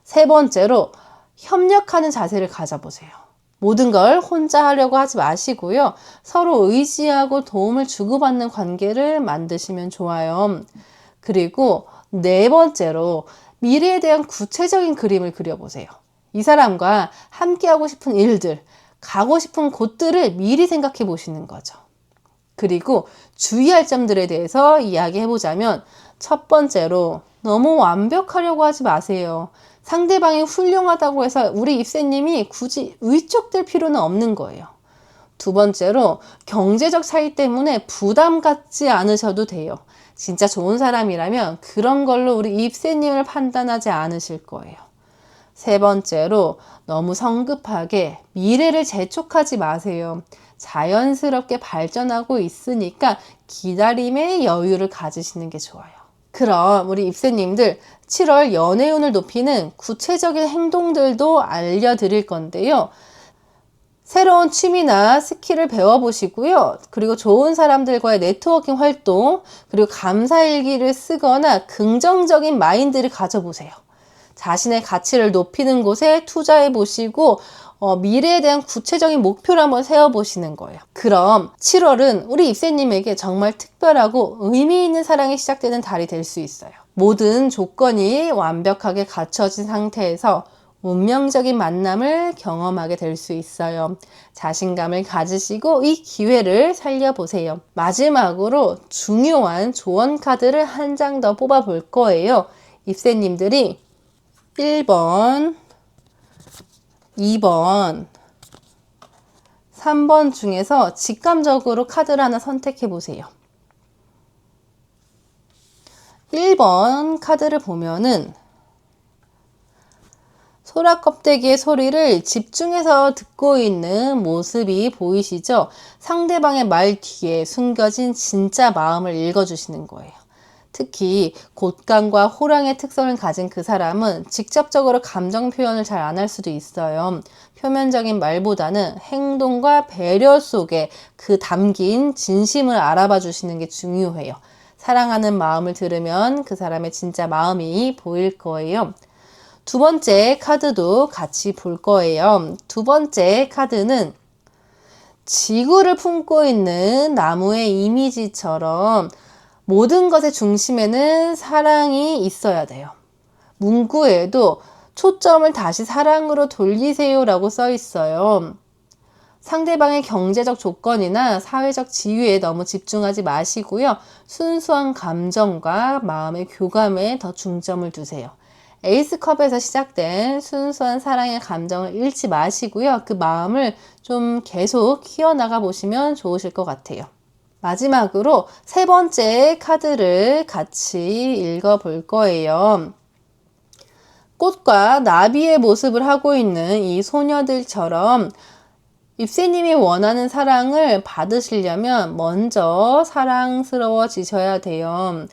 세 번째로 협력하는 자세를 가져보세요. 모든 걸 혼자 하려고 하지 마시고요. 서로 의지하고 도움을 주고받는 관계를 만드시면 좋아요. 그리고 네 번째로 미래에 대한 구체적인 그림을 그려보세요. 이 사람과 함께하고 싶은 일들, 가고 싶은 곳들을 미리 생각해 보시는 거죠. 그리고 주의할 점들에 대해서 이야기해보자면 첫 번째로 너무 완벽하려고 하지 마세요. 상대방이 훌륭하다고 해서 우리 입새님이 굳이 위축될 필요는 없는 거예요. 두 번째로 경제적 차이 때문에 부담 갖지 않으셔도 돼요. 진짜 좋은 사람이라면 그런 걸로 우리 입새님을 판단하지 않으실 거예요. 세 번째로 너무 성급하게 미래를 재촉하지 마세요. 자연스럽게 발전하고 있으니까 기다림의 여유를 가지시는 게 좋아요. 그럼 우리 입새님들 7월 연애운을 높이는 구체적인 행동들도 알려드릴 건데요. 새로운 취미나 스킬을 배워보시고요. 그리고 좋은 사람들과의 네트워킹 활동, 그리고 감사일기를 쓰거나 긍정적인 마인드를 가져보세요. 자신의 가치를 높이는 곳에 투자해보시고 미래에 대한 구체적인 목표를 한번 세워보시는 거예요. 그럼 7월은 우리 입새님에게 정말 특별하고 의미 있는 사랑이 시작되는 달이 될 수 있어요. 모든 조건이 완벽하게 갖춰진 상태에서 운명적인 만남을 경험하게 될 수 있어요. 자신감을 가지시고 이 기회를 살려보세요. 마지막으로 중요한 조언 카드를 한 장 더 뽑아볼 거예요. 입새님들이 1번, 2번, 3번 중에서 직감적으로 카드를 하나 선택해 보세요. 1번 카드를 보면은 소라 껍데기의 소리를 집중해서 듣고 있는 모습이 보이시죠? 상대방의 말 뒤에 숨겨진 진짜 마음을 읽어주시는 거예요. 특히 곶감과 호랑이의 특성을 가진 그 사람은 직접적으로 감정 표현을 잘 안 할 수도 있어요. 표면적인 말보다는 행동과 배려 속에 그 담긴 진심을 알아봐 주시는 게 중요해요. 사랑하는 마음을 들으면 그 사람의 진짜 마음이 보일 거예요. 두 번째 카드도 같이 볼 거예요. 두 번째 카드는 지구를 품고 있는 나무의 이미지처럼 모든 것의 중심에는 사랑이 있어야 돼요. 문구에도 초점을 다시 사랑으로 돌리세요 라고 써 있어요. 상대방의 경제적 조건이나 사회적 지위에 너무 집중하지 마시고요. 순수한 감정과 마음의 교감에 더 중점을 두세요. 에이스컵에서 시작된 순수한 사랑의 감정을 잃지 마시고요. 그 마음을 좀 계속 키워나가 보시면 좋으실 것 같아요. 마지막으로 세 번째 카드를 같이 읽어볼 거예요. 꽃과 나비의 모습을 하고 있는 이 소녀들처럼 입새님이 원하는 사랑을 받으시려면 먼저 사랑스러워지셔야 돼요.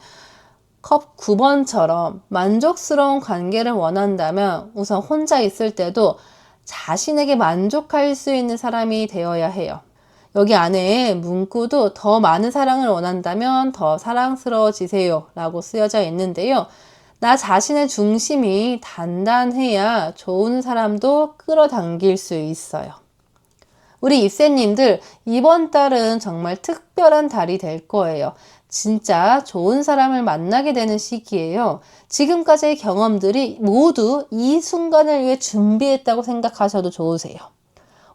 컵 9번처럼 만족스러운 관계를 원한다면 우선 혼자 있을 때도 자신에게 만족할 수 있는 사람이 되어야 해요. 여기 안에 문구도 더 많은 사랑을 원한다면 더 사랑스러워지세요 라고 쓰여져 있는데요. 나 자신의 중심이 단단해야 좋은 사람도 끌어당길 수 있어요. 우리 입새님들 이번 달은 정말 특별한 달이 될 거예요. 진짜 좋은 사람을 만나게 되는 시기예요. 지금까지의 경험들이 모두 이 순간을 위해 준비했다고 생각하셔도 좋으세요.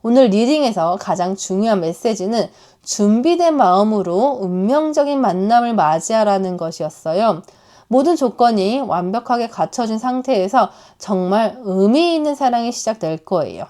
오늘 리딩에서 가장 중요한 메시지는 준비된 마음으로 운명적인 만남을 맞이하라는 것이었어요. 모든 조건이 완벽하게 갖춰진 상태에서 정말 의미 있는 사랑이 시작될 거예요.